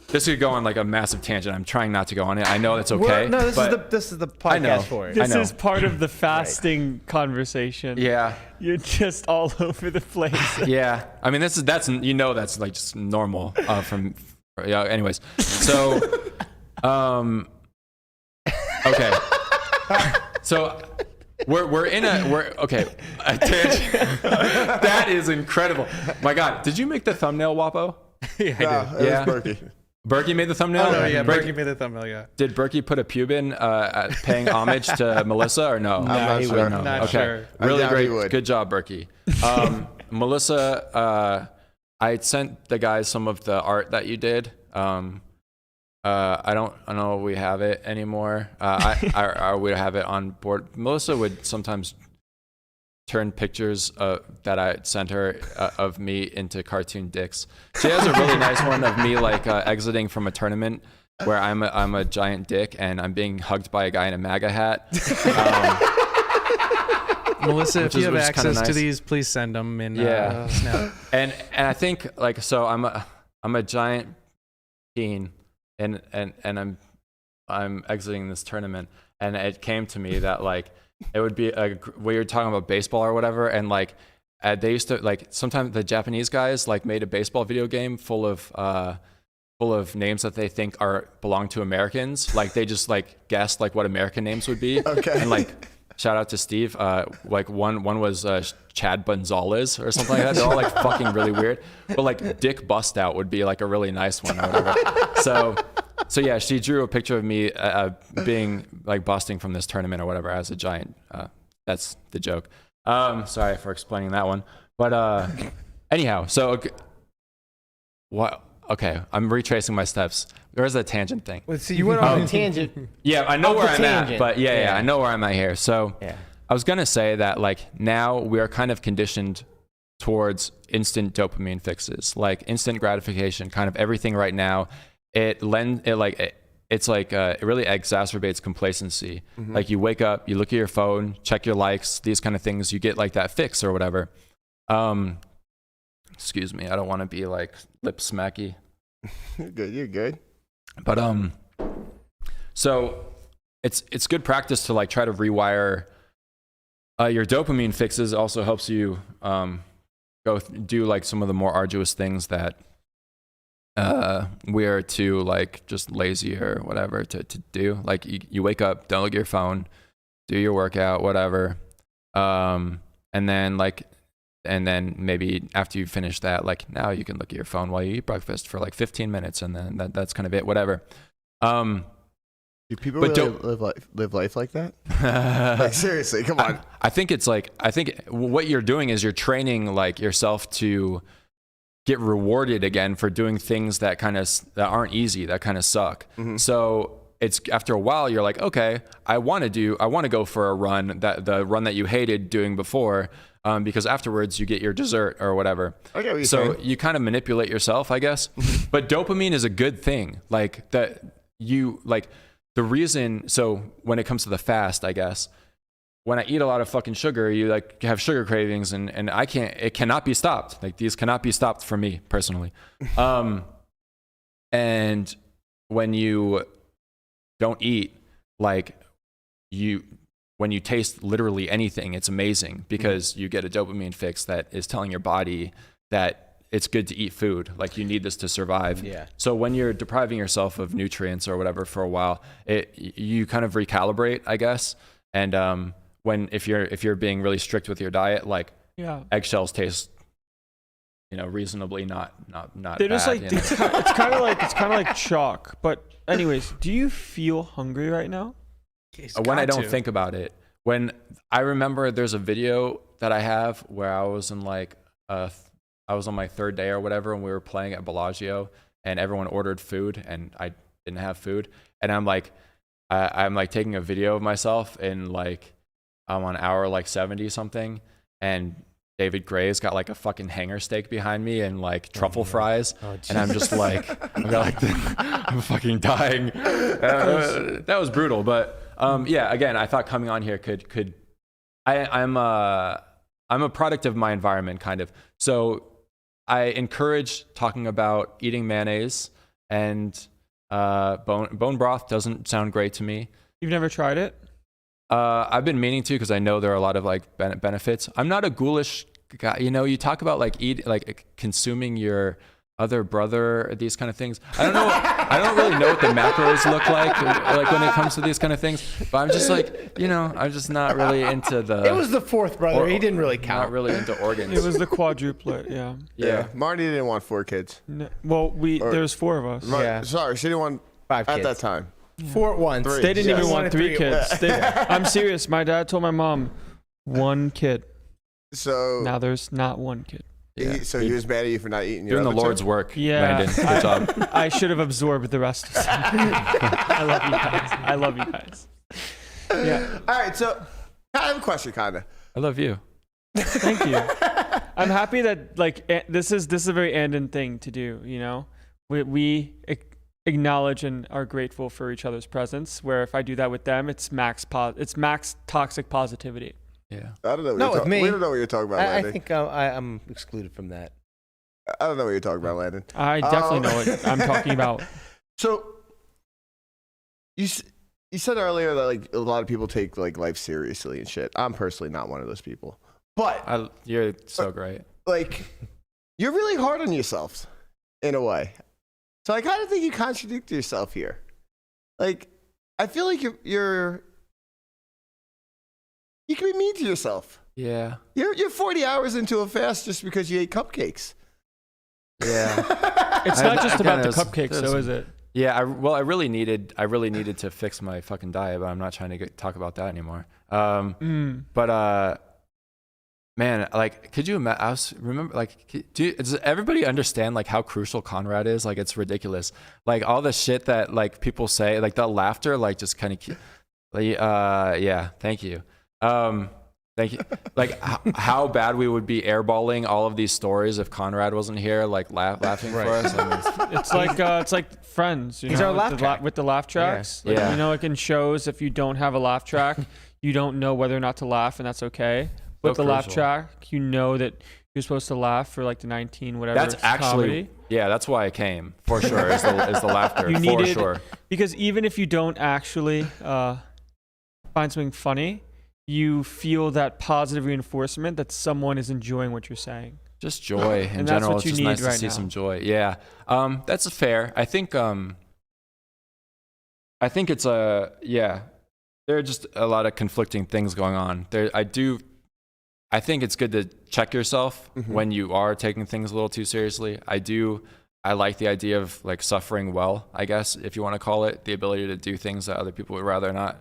this could go on like a massive tangent. I'm trying not to go on it. I know it's okay. Well, no, this is the podcast for it. This is part of the fasting conversation. Yeah. You're just all over the place. Yeah. I mean, that's like just normal, anyways. So, okay. So we're okay. A tangent. That is incredible. My God, did you make the thumbnail, Wapo? Yeah, I It Yeah. was Berkey. Berkey made the thumbnail? Oh, no, yeah, Berkey made the thumbnail, yeah. Did Berkey put a pube in paying homage to Melissa or no? I'm not sure. Not Okay. sure. I Really doubt he great. would. Good job, Berkey. Melissa, I sent the guys some of the art that you did. I don't know if we have it anymore. I would have it on board. Melissa would sometimes turn pictures that I sent her of me into cartoon dicks. She has a really nice one of me like exiting from a tournament where I'm a giant dick and I'm being hugged by a guy in a MAGA hat. Melissa, if you have which is kinda access to nice. these, please send them in Yeah. Snap. And I think like so I'm a giant teen and I'm exiting this tournament, and it came to me that like it would be we were talking about baseball or whatever, and like they used to like sometimes the Japanese guys like made a baseball video game full of names that they think belong to Americans. Like they just like guessed like what American names would be. Okay. And like shout out to Steve. Like one was Chad Gonzalez or something like that. They're all like fucking really weird. But like Dick Bust Out would be like a really nice one or whatever. So yeah, she drew a picture of me being like busting from this tournament or whatever as a giant. That's the joke. Sorry for explaining that one. But anyhow, so what? Okay, I'm retracing my steps. There's a tangent thing. Well, so you went on a tangent. Yeah, I know where I'm tangent. at, but yeah, I know where I'm at here. So Yeah. I was gonna say that like now we are kind of conditioned towards instant dopamine fixes, like instant gratification, kind of everything right now. It really exacerbates complacency. Like you wake up, you look at your phone, check your likes, these kind of things, you get like that fix or whatever. Excuse me, I don't want to be like lip smacky. You're good. But so it's good practice to like try to rewire your dopamine fixes. Also helps you do like some of the more arduous things that we're too like just lazy or whatever to do. Like you wake up, don't look at your phone, do your workout, whatever, and then maybe after you finish that, like now you can look at your phone while you eat breakfast for like 15 minutes, and then that's kind of it, whatever. Do people really live life like that? Like seriously, come on. I think what you're doing is you're training like yourself to get rewarded again for doing things that aren't easy, that kind of suck. So it's after a while you're like, okay, I want to go for a run, the run that you hated doing before, because afterwards you get your dessert or whatever. Okay, what you're so saying. you kind of manipulate yourself, I guess. But dopamine is a good thing. Like that you like the reason. So when it comes to the fast, I guess, when I eat a lot of fucking sugar, you like have sugar cravings, and it cannot be stopped. Like these cannot be stopped for me personally. And when you don't eat, like when you taste literally anything, it's amazing because you get a dopamine fix that is telling your body that it's good to eat food. Like you need this to survive. Yeah. So when you're depriving yourself of nutrients or whatever for a while, you kind of recalibrate, I guess. And if you're being really strict with your diet, like eggshells taste, reasonably not They're bad, just like it's kind of like chalk. But anyways, do you feel hungry right now? When I don't think about it. When I remember there's a video that I have where I was in like I was on my third day or whatever, and we were playing at Bellagio, and everyone ordered food, and I didn't have food, and I'm like taking a video of myself, and like I'm on hour like 70 something, and David Gray's got like a fucking hanger steak behind me and like truffle fries, and I'm just like I'm fucking dying. That was brutal, but yeah. Again, I thought coming on here could I'm a product of my environment, kind of. So I encourage talking about eating mayonnaise, and bone broth doesn't sound great to me. You've never tried it? I've been meaning to because I know there are a lot of like benefits. I'm not a ghoulish guy. You talk about like consuming your other brother, these kind of things. I don't know. I don't really know what the macros look like when it comes to these kind of things. But I'm just like, I'm just not really into the. It was the fourth brother. He didn't really count. Not really into organs. It was the quadruplet. Yeah. Yeah. Marnie didn't want 4 kids. No, well, there's 4 of us. Yeah. Sorry, she didn't want 5 kids at that time. 4 at once. 3. They didn't even want 3 3 kids. I'm serious. My dad told my mom 1 kid. So Now there's not 1 kid. he was mad at you for not eating your doing the other Lord's 2? work. Yeah. Landon, good job. I should have absorbed the rest of it. I love you guys. Yeah. All right, so I have a question, kind of. I love you. Thank you. I'm happy that like this is a very Andon thing to do. We acknowledge and are grateful for each other's presence. Where if I do that with them, it's max toxic positivity. Yeah. I don't know. Not with me. We don't know what you're talking about, I Landon. think I'm excluded from that. I don't know what you're talking about, Landon. I definitely know what I'm talking about. So you said earlier that like a lot of people take like life seriously and shit. I'm personally not one of those people. But You're so great. like you're really hard on yourself in a way. So I kind of think you contradict yourself here. Like I feel like you can be mean to yourself. Yeah. You're 40 hours into a fast just because you ate cupcakes. Yeah. It's not just about the cupcakes, though, is it? Yeah. I really needed to fix my fucking diet, but I'm not trying to talk about that anymore. But Man, like, could you imagine? Does everybody understand like how crucial Conrad is? Like, it's ridiculous. Like all the shit that like people say, like the laughter, like just kind of, yeah. Thank you. Thank you. Like how bad we would be airballing all of these stories if Conrad wasn't here, like laughing for us. I mean, it's like Friends. You He's know, our laugh track. with the laugh tracks. Yeah. You know, like in shows, if you don't have a laugh track, you don't know whether or not to laugh, and that's okay. With the laugh track, you know that you're supposed to laugh for like the 19 whatever. that's actually comedy. yeah. That's why I came for sure. Is the laughter You for needed, sure. because even if you don't actually find something funny, you feel that positive reinforcement that someone is enjoying what you're saying. Just joy in And that's general. what It's you just need nice to right see now. some joy. Yeah. That's fair. I think it's there are just a lot of conflicting things going on. I think it's good to check yourself when you are taking things a little too seriously. I like the idea of like suffering well, I guess, if you want to call it, the ability to do things that other people would rather not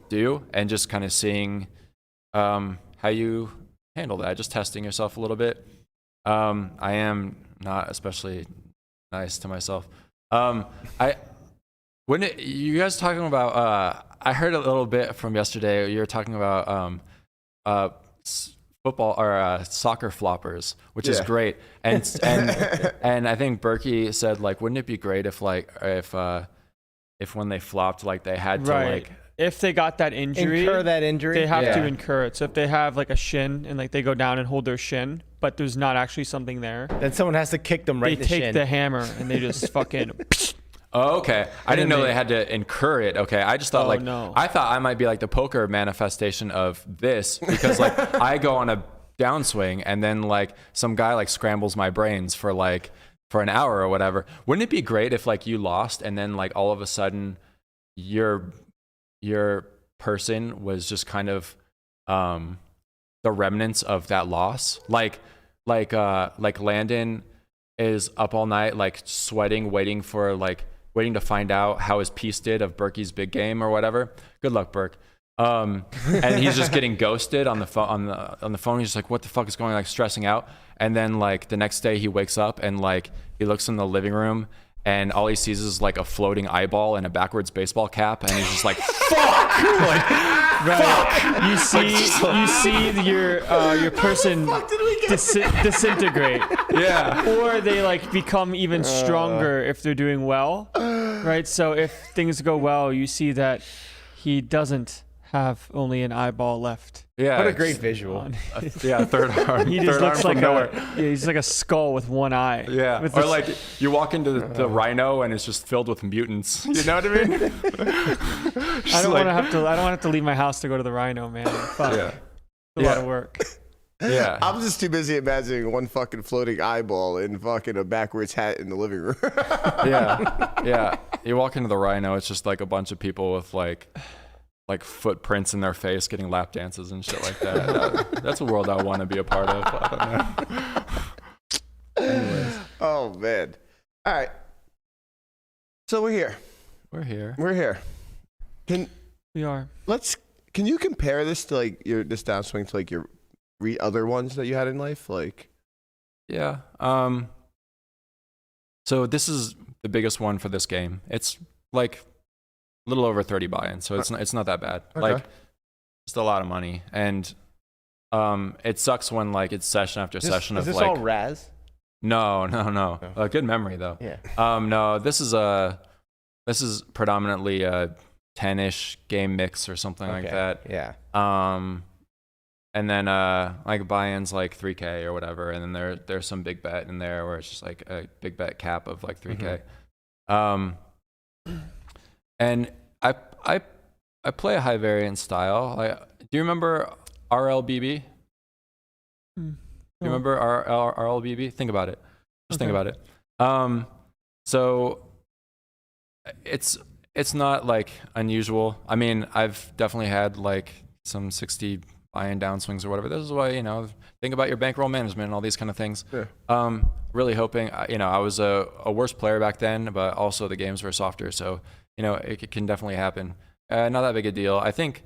do, and just kind of seeing how you handle that, just testing yourself a little bit. I am not especially nice to myself. You guys talking about, I heard a little bit from yesterday, you were talking about football or soccer floppers, which is great. And I think Berkey said, like, wouldn't it be great if when they flopped, like they had to like, if they got that injury, Incur that injury. they have to incur it. So if they have like a shin and like they go down and hold their shin, but there's not actually something there, Then someone has to kick them right they in the take shin. the hammer and they just fucking. Oh, okay. I didn't know they had to incur it. Okay. I just thought I thought I might be like the poker manifestation of this, because like I go on a downswing and then like some guy like scrambles my brains for an hour or whatever. Wouldn't it be great if like you lost and then like all of a sudden your person was just kind of the remnants of that loss? Like Landon is up all night like sweating, waiting to find out how his piece did of Berkey's big game or whatever. Good luck, Berk. And he's just getting ghosted on the phone. He's just like, what the fuck is going on? Like stressing out. And then like the next day he wakes up and like he looks in the living room and all he sees is like a floating eyeball and a backwards baseball cap. And he's just like, fuck! Like, fuck! You see your person disintegrate. Yeah. Or they like become even stronger if they're doing well, right? So if things go well, you see that he doesn't have only an eyeball left. Yeah. What a great visual. Third arm. He third just looks arm like from nowhere. he's like a skull with one eye. Yeah. With Or this- like you walk into the rhino and it's just filled with mutants. You know what I mean? I don't want to have to leave my house to go to the rhino, man. Fuck. Yeah. It's a lot of work. Yeah. I'm just too busy imagining one fucking floating eyeball and fucking a backwards hat in the living room. Yeah. You walk into the rhino, it's just like a bunch of people with like footprints in their face getting lap dances and shit like that. That's a world I want to be a part of. I don't know. Anyways. Oh man. All right. So we're here. We're here. We are. Can you compare this to like this downswing to like your other ones that you had in life? Like, Yeah. So this is the biggest one for this game. It's like a little over 30 buy-ins, so it's not that bad. Okay. Like, it's a lot of money, and it sucks when like it's session after session Is of this like. all Raz? No. Good memory though. Yeah. No, this is predominantly a 10-ish game mix or something like that. Yeah. And then like buy-ins like 3K or whatever, and then there's some big bet in there where it's just like a big bet cap of like 3K. And I play a high variance style. Do you remember RLBB? Do you remember RLBB? Think about it. Just think about it. So it's not like unusual. I mean, I've definitely had like some 60 buy-in downswings or whatever. This is why, think about your bankroll management and all these kind of things. Yeah. Really hoping, I was a worse player back then, but also the games were softer. So, it can definitely happen. Not that big a deal. I think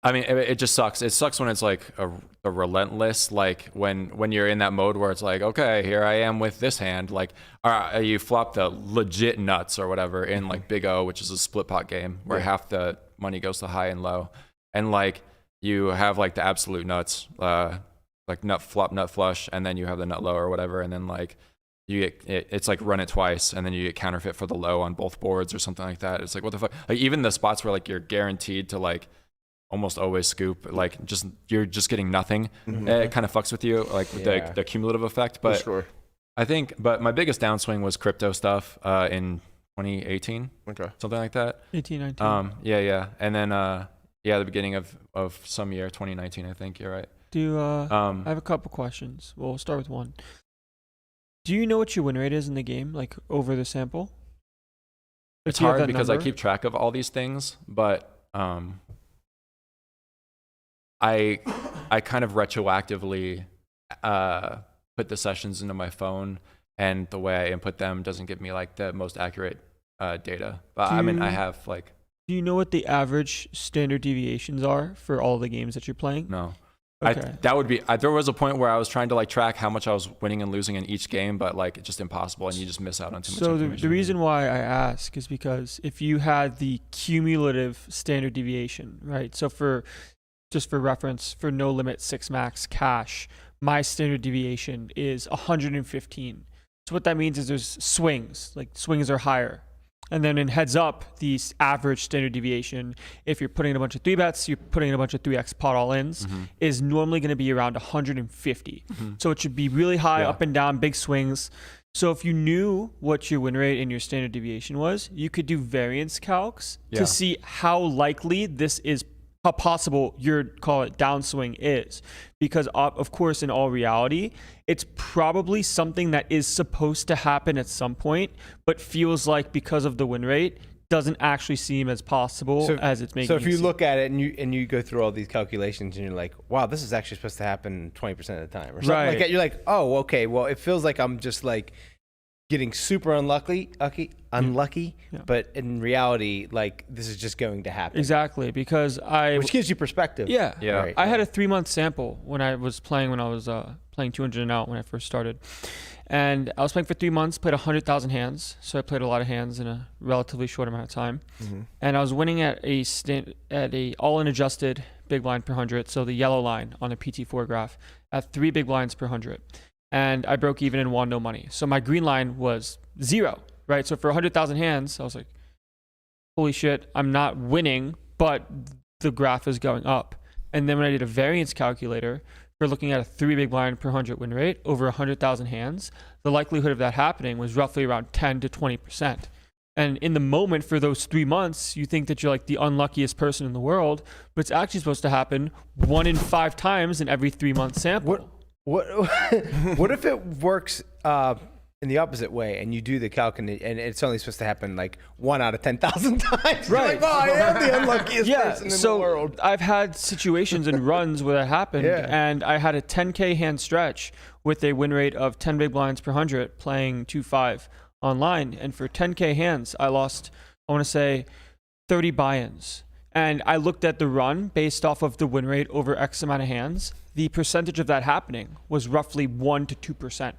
I mean, it just sucks. It sucks when it's like a relentless, like when you're in that mode where it's like, okay, here I am with this hand. Like, all right, you flop the legit nuts or whatever in like Big O, which is a split pot game where half the money goes to high and low. And like you have like the absolute nuts, like nut flop, nut flush, and then you have the nut low or whatever. And then like you get, it's like run it twice and then you get counterfeit for the low on both boards or something like that. It's like, what the fuck? Like even the spots where like you're guaranteed to like almost always scoop, like you're just getting nothing. It kind of fucks with you, like with the cumulative effect. But For sure. but my biggest downswing was crypto stuff in 2018, something like that. 18, 19. Yeah, and then the beginning of some year, 2019, I think. You're right. I have a couple questions. Well, we'll start with one. Do you know what your win rate is in the game, like over the sample? Like, it's hard because I keep track of all these things, but I kind of retroactively put the sessions into my phone, and the way I input them doesn't give me like the most accurate data. But I mean, I have like. Do you know what the average standard deviations are for all the games that you're playing? No. Okay. There was a point where I was trying to like track how much I was winning and losing in each game, but like it's just impossible, and you just miss out on too much information. So the reason why I ask is because if you had the cumulative standard deviation, right? So just for reference, for no limit 6 max cash, my standard deviation is 115. So what that means is there's swings, like swings are higher. And then in heads up, the average standard deviation, if you're putting in a bunch of 3-bets, you're putting in a bunch of 3x pot all-ins, is normally going to be around 150. So it should be really high, up and down, big swings. So if you knew what your win rate and your standard deviation was, you could do variance calcs to see how likely this is, how possible your, call it downswing is. Because of course, in all reality, it's probably something that is supposed to happen at some point, but feels like because of the win rate, doesn't actually seem as possible as it's making. So if you look at it and you go through all these calculations and you're like, wow, this is actually supposed to happen 20% of the time or something like that, you're like, oh, okay, well, it feels like I'm just like getting super unlucky, but in reality, like this is just going to happen. Exactly, because which gives you perspective. Yeah. Right. I had a 3-month sample when I was playing 200 and out when I first started. And I was playing for 3 months, played 100,000 hands. So I played a lot of hands in a relatively short amount of time. And I was winning at a all-in adjusted big blind per 100. So the yellow line on a PT4 graph at 3 big blinds per 100. And I broke even and won no money. So my green line was 0, right? So for 100,000 hands, I was like, holy shit, I'm not winning, but the graph is going up. And then when I did a variance calculator for looking at a 3 big blind per 100 win rate over 100,000 hands, the likelihood of that happening was roughly around 10 to 20%. And in the moment for those 3 months, you think that you're like the unluckiest person in the world, but it's actually supposed to happen 1 in 5 times in every 3-month sample. What if it works in the opposite way, and you do the calc, and it's only supposed to happen like 1 out of 10,000 times? Right. Like, oh, I am the unluckiest person in the world. I've had situations and runs where that happened, and I had a 10K hand stretch with a win rate of 10 big blinds per 100 playing 2-5 online. And for 10K hands, I lost, I want to say, 30 buy-ins. And I looked at the run based off of the win rate over X amount of hands. The percentage of that happening was roughly 1 to 2%.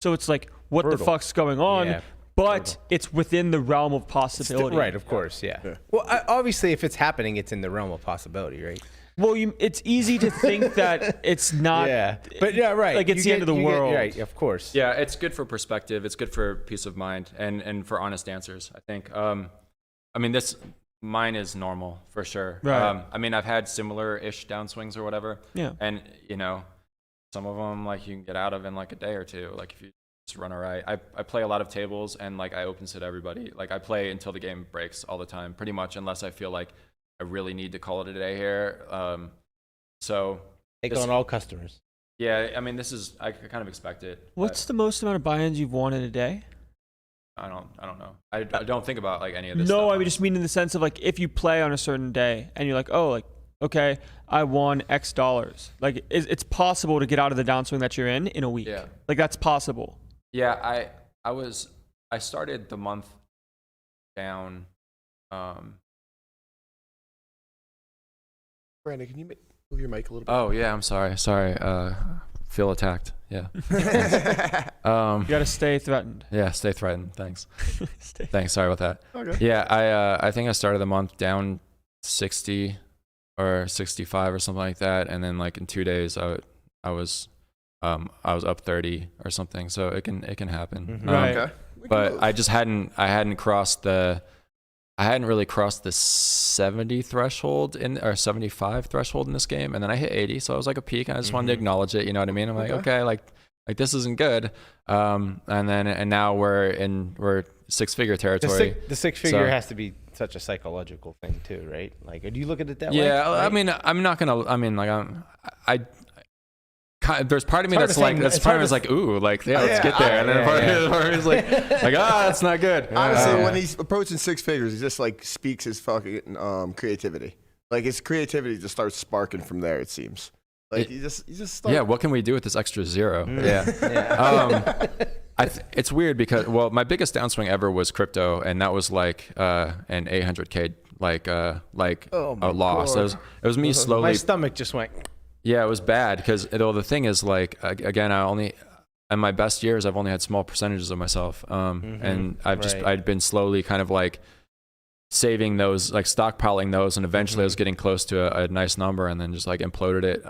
So it's like, what the fuck's going on? Yeah. But it's within the realm of possibility. Right, of course, yeah. Well, obviously, if it's happening, it's in the realm of possibility, right? Well, it's easy to think that it's not. But yeah, right. Like it's the end of the world. Right, of course. Yeah, it's good for perspective. It's good for peace of mind and for honest answers, I think. I mean, mine is normal for sure. Right. I mean, I've had similar-ish downswings or whatever. Yeah. And, you know, some of them, like, you can get out of in, like, a day or two. Like, if you just run all right. I play a lot of tables, and, like, I open sit everybody. Like, I play until the game breaks all the time, pretty much, unless I feel like I really need to call it a day here. So Take on all customers. Yeah, I mean, I kind of expect it. What's the most amount of buy-ins you've won in a day? I don't know. I don't think about like any of this No, stuff. I just mean in the sense of like if you play on a certain day and you're like, oh, like, okay, I won X dollars. Like it's possible to get out of the downswing that you're in a week. Yeah. Like that's possible. Yeah, I started the month down Brandon, can you move your mic a little bit? Oh yeah, I'm sorry. Feel attacked. Yeah. You gotta stay threatened. Yeah, stay threatened. Thanks. Stay. Thanks. Sorry about that. Okay. Yeah, I think I started the month down 60 or 65 or something like that, and then like in 2 days I was up 30 or something. So it can happen. Right. Okay. But I just hadn't really crossed the 70 threshold or 75 threshold in this game, and then I hit 80, so I was like a peak, and I just wanted to acknowledge it. You know what I mean? I'm like, okay, like this isn't good. And now we're six-figure territory. The six-figure So- has to be such a psychological thing too, right? Like, do you look at it that way? Yeah, right? I mean, I'm not gonna. I mean, like there's part of me It's hard that's to like, say- that's it's part of hard me is to- like, ooh, like yeah, let's get there, and then part of me is like, that's not good. Honestly, when he's approaching six figures, he just like speaks his fucking creativity. Like his creativity just starts sparking from there. It seems like you just start. Yeah, what can we do with this extra zero? Yeah. It's weird because my biggest downswing ever was crypto, and that was like an 800K a loss. God. It was me slowly. My stomach just went. Yeah, it was bad because the thing is like again, in my best years I've only had small percentages of myself, and I'd been slowly kind of like saving those, like stockpiling those, and eventually I was getting close to a nice number, and then just like imploded it,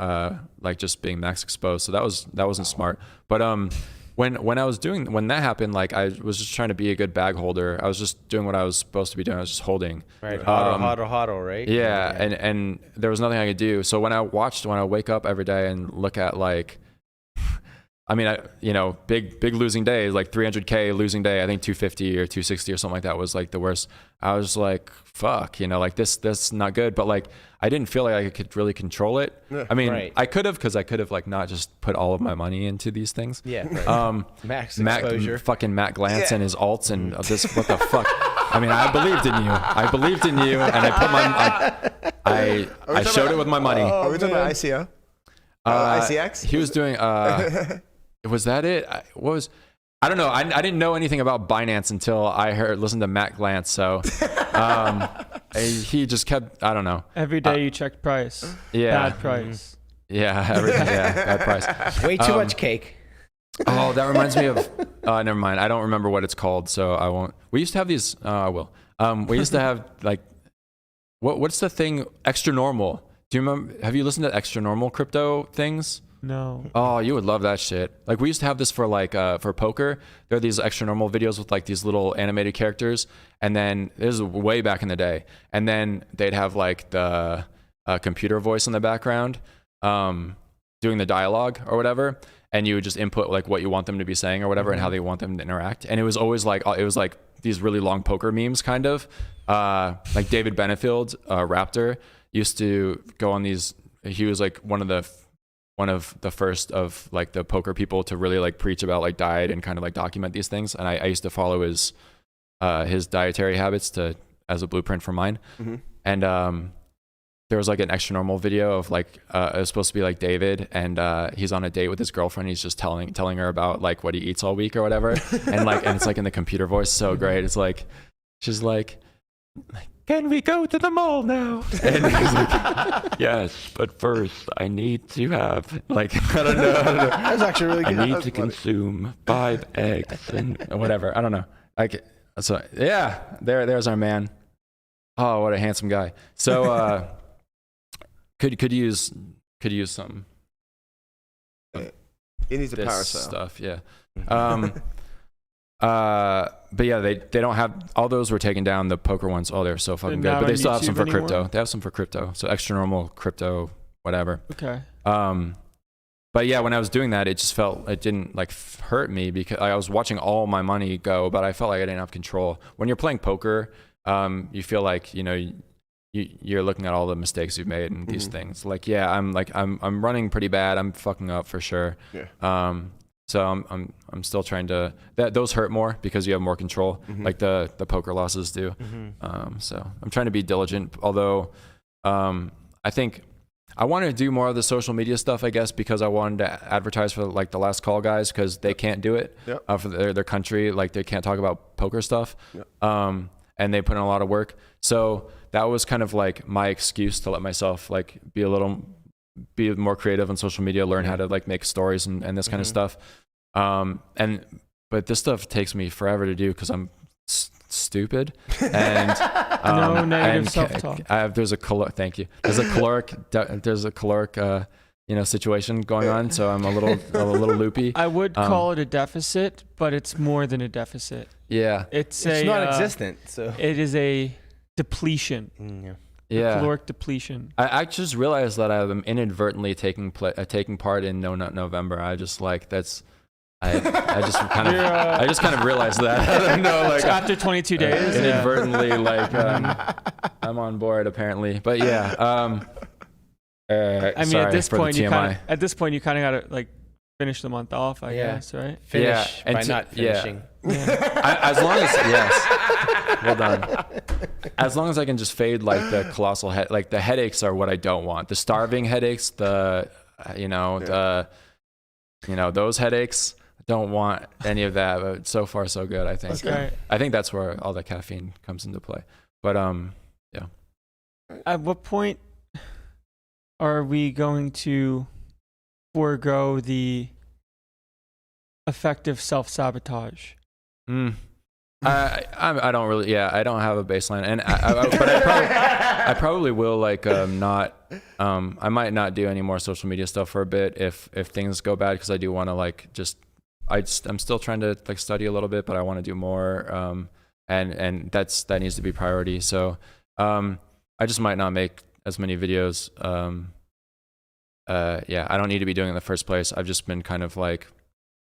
like just being max exposed. So that wasn't smart. But when that happened, like I was just trying to be a good bag holder. I was just doing what I was supposed to be doing. I was just holding. Right. Hodl, right? Yeah, and there was nothing I could do. So when I wake up every day and look at like, I mean, big losing day, like 300K losing day. I think 250 or 260 or something like that was like the worst. I was like, fuck, like this not good. But like, I didn't feel like I could really control it. Yeah. I mean, Right. I could have, because I could have like not just put all of my money into these things. Yeah. Right. Max exposure. Fucking Matt Glantz and his alts and this. What the fuck? I mean, I believed in you, and I put I showed it with my money. Are we talking about ICO? ICX? He was doing. Was that it? I don't know. I didn't know anything about Binance until I listened to Matt Glantz. So he just kept. I don't know. Every day you check price. Yeah. Bad price. Yeah. Everything. Yeah. Bad price. Way too much cake. Oh, that reminds me of. Never mind. I don't remember what it's called, so I won't. We used to have these. I will. We used to have like. What's the thing? Extra normal. Do you remember? Have you listened to extra normal crypto things? No. Oh, you would love that shit. Like we used to have this for like for poker. There are these extra normal videos with like these little animated characters, and then this is way back in the day. And then they'd have like the computer voice in the background, doing the dialogue or whatever, and you would just input like what you want them to be saying or whatever, and how they want them to interact. And it was always like these really long poker memes, kind of like David Benefield, Raptor, used to go on these. He was like one of the first of like the poker people to really like preach about like diet and kind of like document these things. And I used to follow his dietary habits as a blueprint for mine. And there was like an extra normal video of like it was supposed to be like David, and he's on a date with his girlfriend. He's just telling her about like what he eats all week or whatever, and it's like in the computer voice, so great. It's like she's like, can we go to the mall now? And he's like, yes, but first I need to have like I don't know. That was actually really good. I need to consume 5 eggs and whatever. I don't know. Like so, yeah. There's our man. Oh, what a handsome guy. So could use some. He needs a This power cell. stuff, yeah. But yeah, they don't have, all those were taken down. The poker ones, they're so fucking They're good. not But they on still have some YouTube for anymore? crypto. They have some for crypto. So extra normal crypto, whatever. Okay. But yeah, when I was doing that, it just it didn't like hurt me because I was watching all my money go, but I felt like I didn't have control. When you're playing poker, you feel like, you're looking at all the mistakes you've made and these things. Like, yeah, I'm running pretty bad. I'm fucking up for sure. Yeah. So I'm still trying to, those hurt more because you have more control, like the poker losses do. So I'm trying to be diligent, although I think I wanted to do more of the social media stuff, I guess, because I wanted to advertise for like the Last Call guys, because they can't do it for their country. Like they can't talk about poker stuff. and they put in a lot of work. So that was kind of like my excuse to let myself like be more creative on social media, learn how to like make stories and this kind of stuff. But this stuff takes me forever to do because I'm stupid and no negative self-talk. There's a caloric situation going on, so I'm a little loopy. I would call it a deficit, but it's more than a deficit. Yeah, it's non-existent. So it is a depletion. Yeah, caloric depletion. I just realized that I'm inadvertently taking part in No Nut November. I just like that's. I just kind of realized that. I don't know, like after 22 days, inadvertently, like I'm on board apparently. But yeah, I mean, at this point, you kind of gotta like finish the month off, I guess, right? Finish by not finishing. As long as well done. As long as I can just fade like the colossal like the headaches are what I don't want. The starving headaches, those headaches. Don't want any of that, but so far so good. I think. Okay. I think that's where all the caffeine comes into play. But yeah. At what point are we going to forego the effective self-sabotage? I don't really. Yeah, I don't have a baseline, and I probably will like not. I might not do any more social media stuff for a bit if things go bad, because I do want to like just. I'm still trying to like study a little bit, but I want to do more, and that needs to be priority. So I just might not make as many videos. I don't need to be doing it in the first place. I've just been kind of like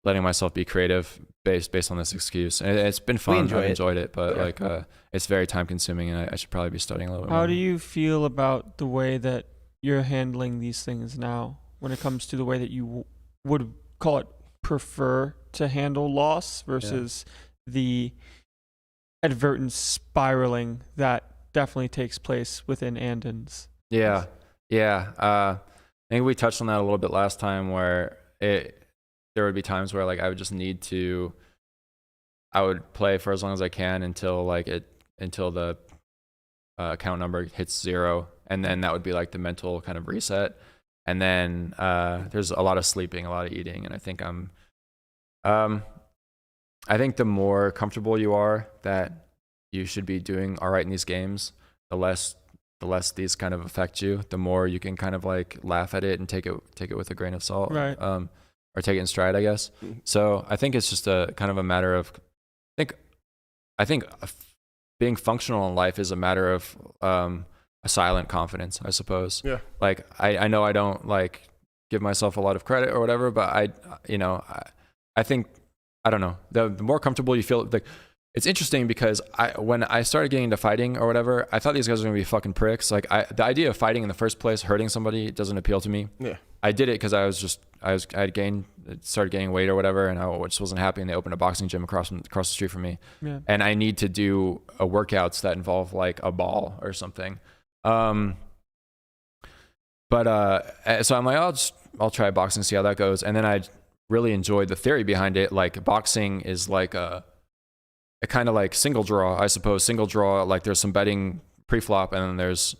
letting myself be creative based on this excuse, and it's been fun. I've enjoyed it, but it's very time consuming, and I should probably be studying a little bit more. How do you feel about the way that you're handling these things now, when it comes to the way that you would call it prefer to handle loss versus the advertent spiraling that definitely takes place within Andons? Yeah. I think we touched on that a little bit last time, where there would be times where like I would play for as long as I can until the account number hits 0, and then that would be like the mental kind of reset. And then there's a lot of sleeping, a lot of eating, and I think I think the more comfortable you are that you should be doing all right in these games, the less these kind of affect you, the more you can kind of like laugh at it and take it with a grain of salt, right? Or take it in stride, I guess. So I think it's just a kind of a matter of, I think being functional in life is a matter of a silent confidence, I suppose. Yeah. Like I know I don't like give myself a lot of credit or whatever, but I think, I don't know, the more comfortable you feel, like it's interesting because when I started getting into fighting or whatever, I thought these guys were gonna be fucking pricks. Like the idea of fighting in the first place, hurting somebody, doesn't appeal to me. Yeah. I did it because I started gaining weight or whatever, and I just wasn't happy, and they opened a boxing gym across the street from me. Yeah. And I need to do workouts that involve like a ball or something. So I'm like, I'll try boxing, see how that goes. And then I really enjoyed the theory behind it. Like boxing is like a kind of like single draw, I suppose. Single draw, like there's some betting pre-flop, and then there's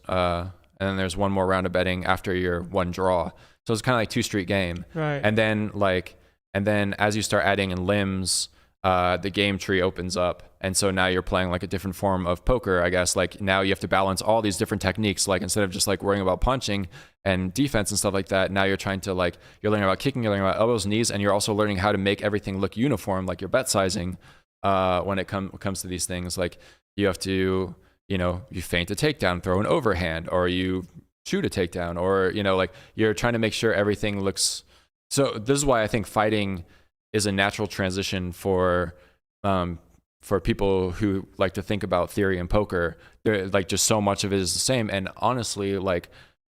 one more round of betting after your one draw. So it's kind of like 2-street game. Right. And then as you start adding in limbs, the game tree opens up. And so now you're playing like a different form of poker, I guess. Like now you have to balance all these different techniques. Like instead of just like worrying about punching and defense and stuff like that, now you're trying to like, you're learning about kicking, you're learning about elbows, knees, and you're also learning how to make everything look uniform, like your bet sizing. When it comes to these things, like you have to, you feint a takedown, throw an overhand, or you shoot a takedown, or, like you're trying to make sure everything looks. So this is why I think fighting is a natural transition for people who like to think about theory and poker. They're like, just so much of it is the same. And honestly, like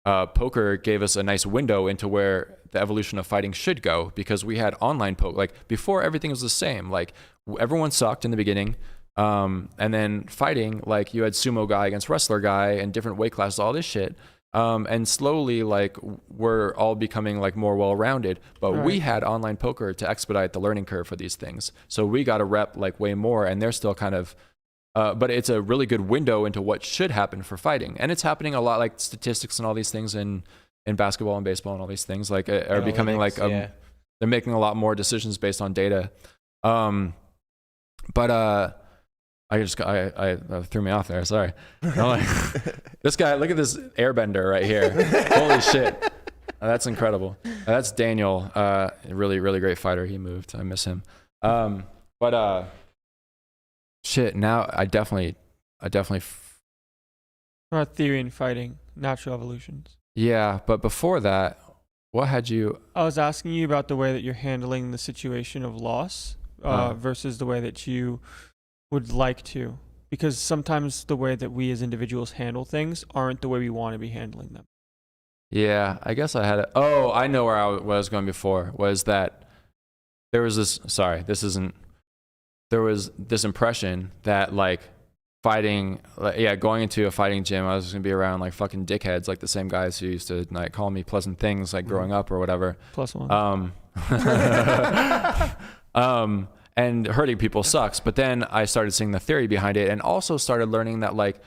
poker gave us a nice window into where the evolution of fighting should go, because we had online poker. Like before, everything was the same. Like everyone sucked in the beginning. And then fighting, like you had sumo guy against wrestler guy and different weight classes, all this shit. And slowly, like we're all becoming like more well-rounded, but we had online poker to expedite the learning curve for these things. So we got to rep like way more, and they're still kind of but it's a really good window into what should happen for fighting. And it's happening a lot, like statistics and all these things in basketball and baseball and all these things like are becoming like, they're making a lot more decisions based on data. But I threw me off there. Sorry. This guy, look at this airbender right here. Holy shit. That's incredible. That's Daniel. Really, really great fighter. He moved. I miss him. But shit. Now I definitely. About theory and fighting, natural evolutions. Yeah, but before that, what had you? I was asking you about the way that you're handling the situation of loss versus the way that you would like to, because sometimes the way that we as individuals handle things aren't the way we want to be handling them. Yeah, I guess I had it. Oh, I know where I was going before, was that there was this, there was this impression that like fighting, going into a fighting gym, I was going to be around like fucking dickheads, like the same guys who used to like call me pleasant things like growing up or whatever. +1. And hurting people sucks. But then I started seeing the theory behind it and also started learning that like,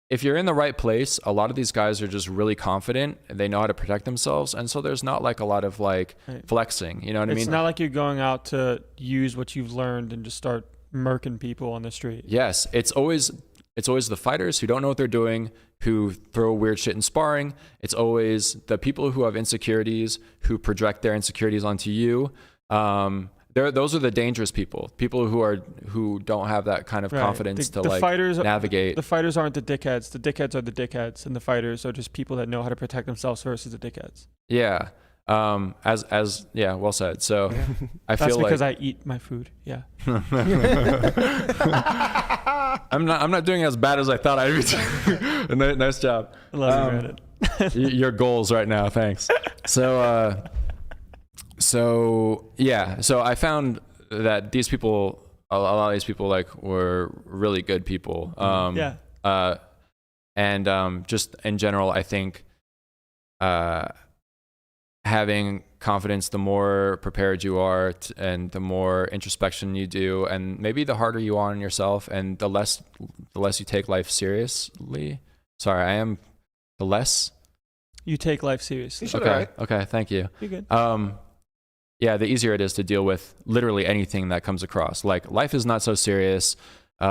if you're in the right place, a lot of these guys are just really confident and they know how to protect themselves. And so there's not like a lot of like flexing, you know what I mean? It's not like you're going out to use what you've learned and just start murking people on the street. Yes. It's always the fighters who don't know what they're doing, who throw weird shit in sparring. It's always the people who have insecurities, who project their insecurities onto you. Those are the dangerous people who don't have that kind of confidence to navigate. The fighters aren't the dickheads. The dickheads are the dickheads, and the fighters are just people that know how to protect themselves versus the dickheads. Yeah. Well said. So I feel that's because like I eat my food. Yeah. I'm not doing as bad as I thought I'd be. Nice job. I love you, Brandon. Your goals right now. Thanks. So I found that these people, a lot of these people like were really good people. Just in general, I think having confidence, the more prepared you are and the more introspection you do, and maybe the harder you are on yourself and the less you take life seriously. The less you take life seriously. Okay, thank you. You're good. The easier it is to deal with literally anything that comes across. Like life is not so serious. I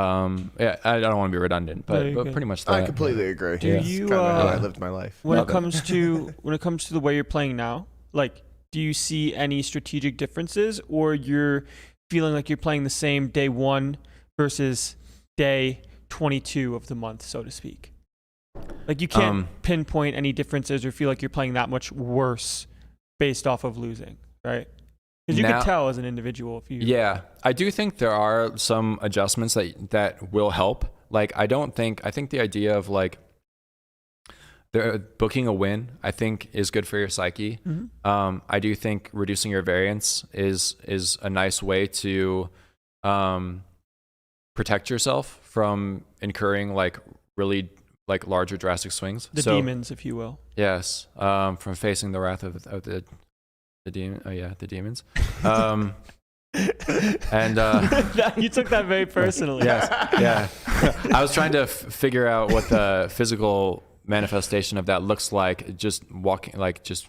don't want to be redundant, but pretty much that. I completely agree. Do you? Kind of how I lived my life. When it comes to the way you're playing now, like, do you see any strategic differences, or you're feeling like you're playing the same day 1 versus day 22 of the month, so to speak? Like you can't pinpoint any differences or feel like you're playing that much worse based off of losing, right? Because you can tell as an individual if you. Yeah, I do think there are some adjustments that will help. Like I think the idea of like booking a win, I think is good for your psyche. Mm-hmm. I do think reducing your variance is a nice way to protect yourself from incurring like really like larger drastic swings. The demons, if you will. Yes, from facing the wrath of the demon. Oh yeah, the demons. And you took that very personally. Yes, yeah. I was trying to figure out what the physical manifestation of that looks like. Just walking, like just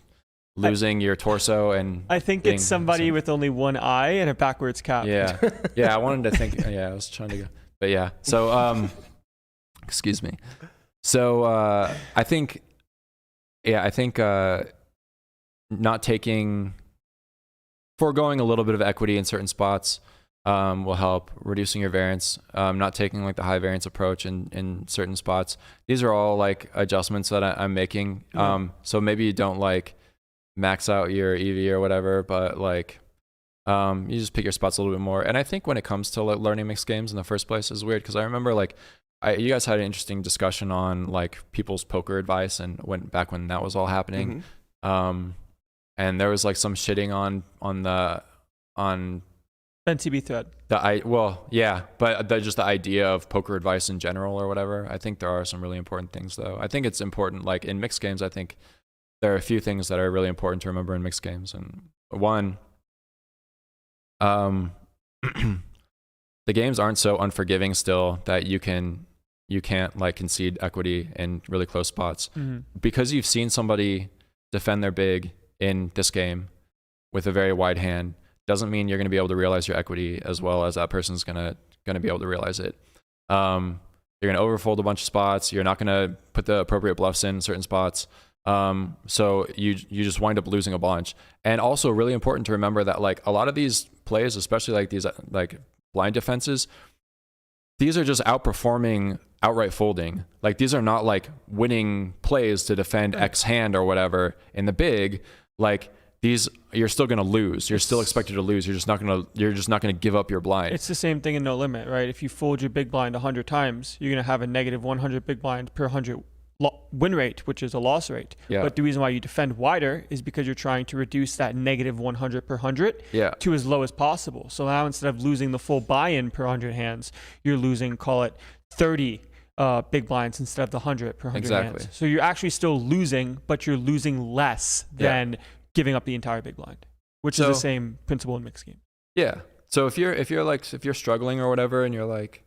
losing your torso, and I think it's somebody with only one eye and a backwards cap. Yeah, yeah. I wanted to think. Yeah, I was trying to go, but yeah. So, excuse me. So I think foregoing a little bit of equity in certain spots will help. Reducing your variance, not taking like the high variance approach in certain spots. These are all like adjustments that I'm making. So maybe you don't like max out your EV or whatever, but like you just pick your spots a little bit more. And I think when it comes to like, learning mixed games in the first place is weird, because I remember like you guys had an interesting discussion on like people's poker advice and back when that was all happening. Mm-hmm. And there was like some shitting on NCB thread. But just the idea of poker advice in general or whatever. I think there are some really important things though. I think it's important, like in mixed games, I think there are a few things that are really important to remember in mixed games. And one, the games aren't so unforgiving still that you can't like concede equity in really close spots. Because you've seen somebody defend their big in this game with a very wide hand doesn't mean you're going to be able to realize your equity as well as that person's going to be able to realize it. You're going to overfold a bunch of spots. You're not going to put the appropriate bluffs in certain spots. So you just wind up losing a bunch. And also really important to remember that like a lot of these plays, especially like these like blind defenses, these are just outperforming outright folding. Like these are not like winning plays to defend X hand or whatever in the big. Like these, you're still going to lose. You're still expected to lose. You're just not going to give up your blind. It's the same thing in No Limit, right? If you fold your big blind 100 times, you're going to have a negative 100 big blind per 100 win rate, which is a loss rate. Yeah. But the reason why you defend wider is because you're trying to reduce that negative 100 per 100 to as low as possible. So now instead of losing the full buy-in per 100 hands, you're losing, call it 30 big blinds instead of the 100 per 100 hands. So you're actually still losing, but you're losing less than giving up the entire big blind, which is the same principle in mixed game. Yeah. So if you're struggling or whatever, and you're like,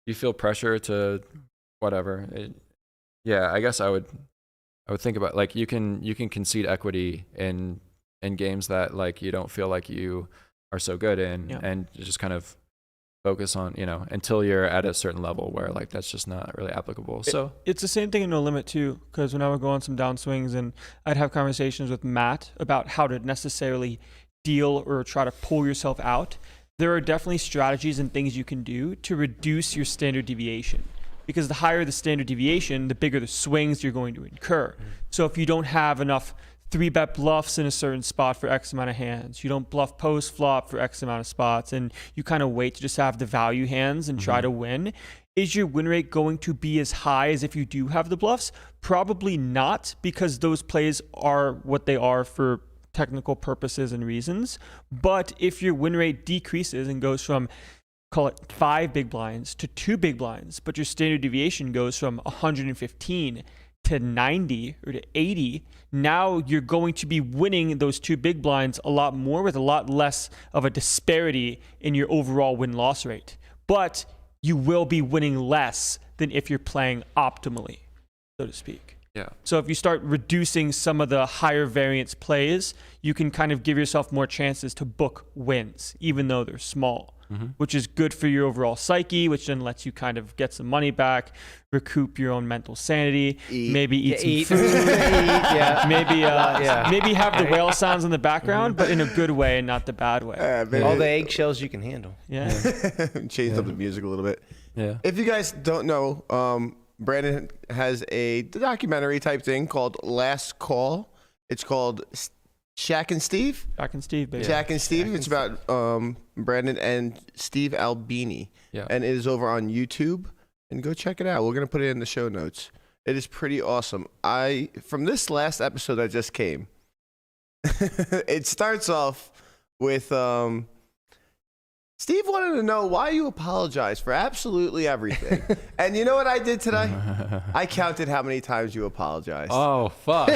you feel pressure to whatever, I guess I would think about like you can concede equity in games that like you don't feel like you are so good in, and just kind of focus on, until you're at a certain level where like that's just not really applicable. So it's the same thing in No Limit too, because when I would go on some downswings and I'd have conversations with Matt about how to necessarily deal or try to pull yourself out, there are definitely strategies and things you can do to reduce your standard deviation. Because the higher the standard deviation, the bigger the swings you're going to incur. So if you don't have enough 3-bet bluffs in a certain spot for X amount of hands, you don't bluff post flop for X amount of spots, and you kind of wait to just have the value hands and try to win, is your win rate going to be as high as if you do have the bluffs? Probably not, because those plays are what they are for technical purposes and reasons. But if your win rate decreases and goes from, call it 5 big blinds to 2 big blinds, but your standard deviation goes from 115 to 90 or to 80, now you're going to be winning those 2 big blinds a lot more with a lot less of a disparity in your overall win-loss rate. But you will be winning less than if you're playing optimally, so to speak. Yeah. So if you start reducing some of the higher variance plays, you can kind of give yourself more chances to book wins, even though they're small. Which is good for your overall psyche, which then lets you kind of get some money back, recoup your own mental sanity, maybe eat some food, maybe have the whale sounds in the background, but in a good way and not the bad way. All the eggshells you can handle. Change up the music a little bit. Yeah. If you guys don't know, Brandon has a documentary type thing called Last Call. It's called Shaq and Steve? Shaq and Steve, baby. Shaq and Steve. It's about Brandon and Steve Albini. Yeah. And it is over on YouTube. And go check it out. We're going to put it in the show notes. It is pretty awesome. From this last episode that just came, it starts off with Steve wanted to know why you apologize for absolutely everything. And you know what I did today? I counted how many times you apologized. Oh, fuck.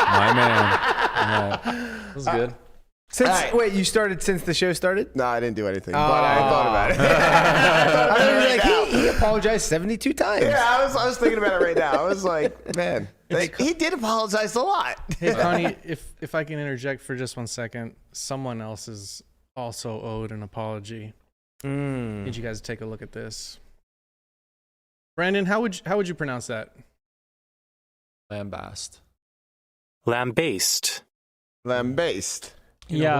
My man. That was good. Wait, you started since the show started? No, I didn't do anything, but I thought about it. I was like, he apologized 72 times. Yeah, I was thinking about it right now. I was like, man, he did apologize a lot. Hey, Connie, if I can interject for just 1 second, someone else is also owed an apology. Need you guys to take a look at this. Brandon, how would you pronounce that? Lambast. Lambast. Lambast. Yeah.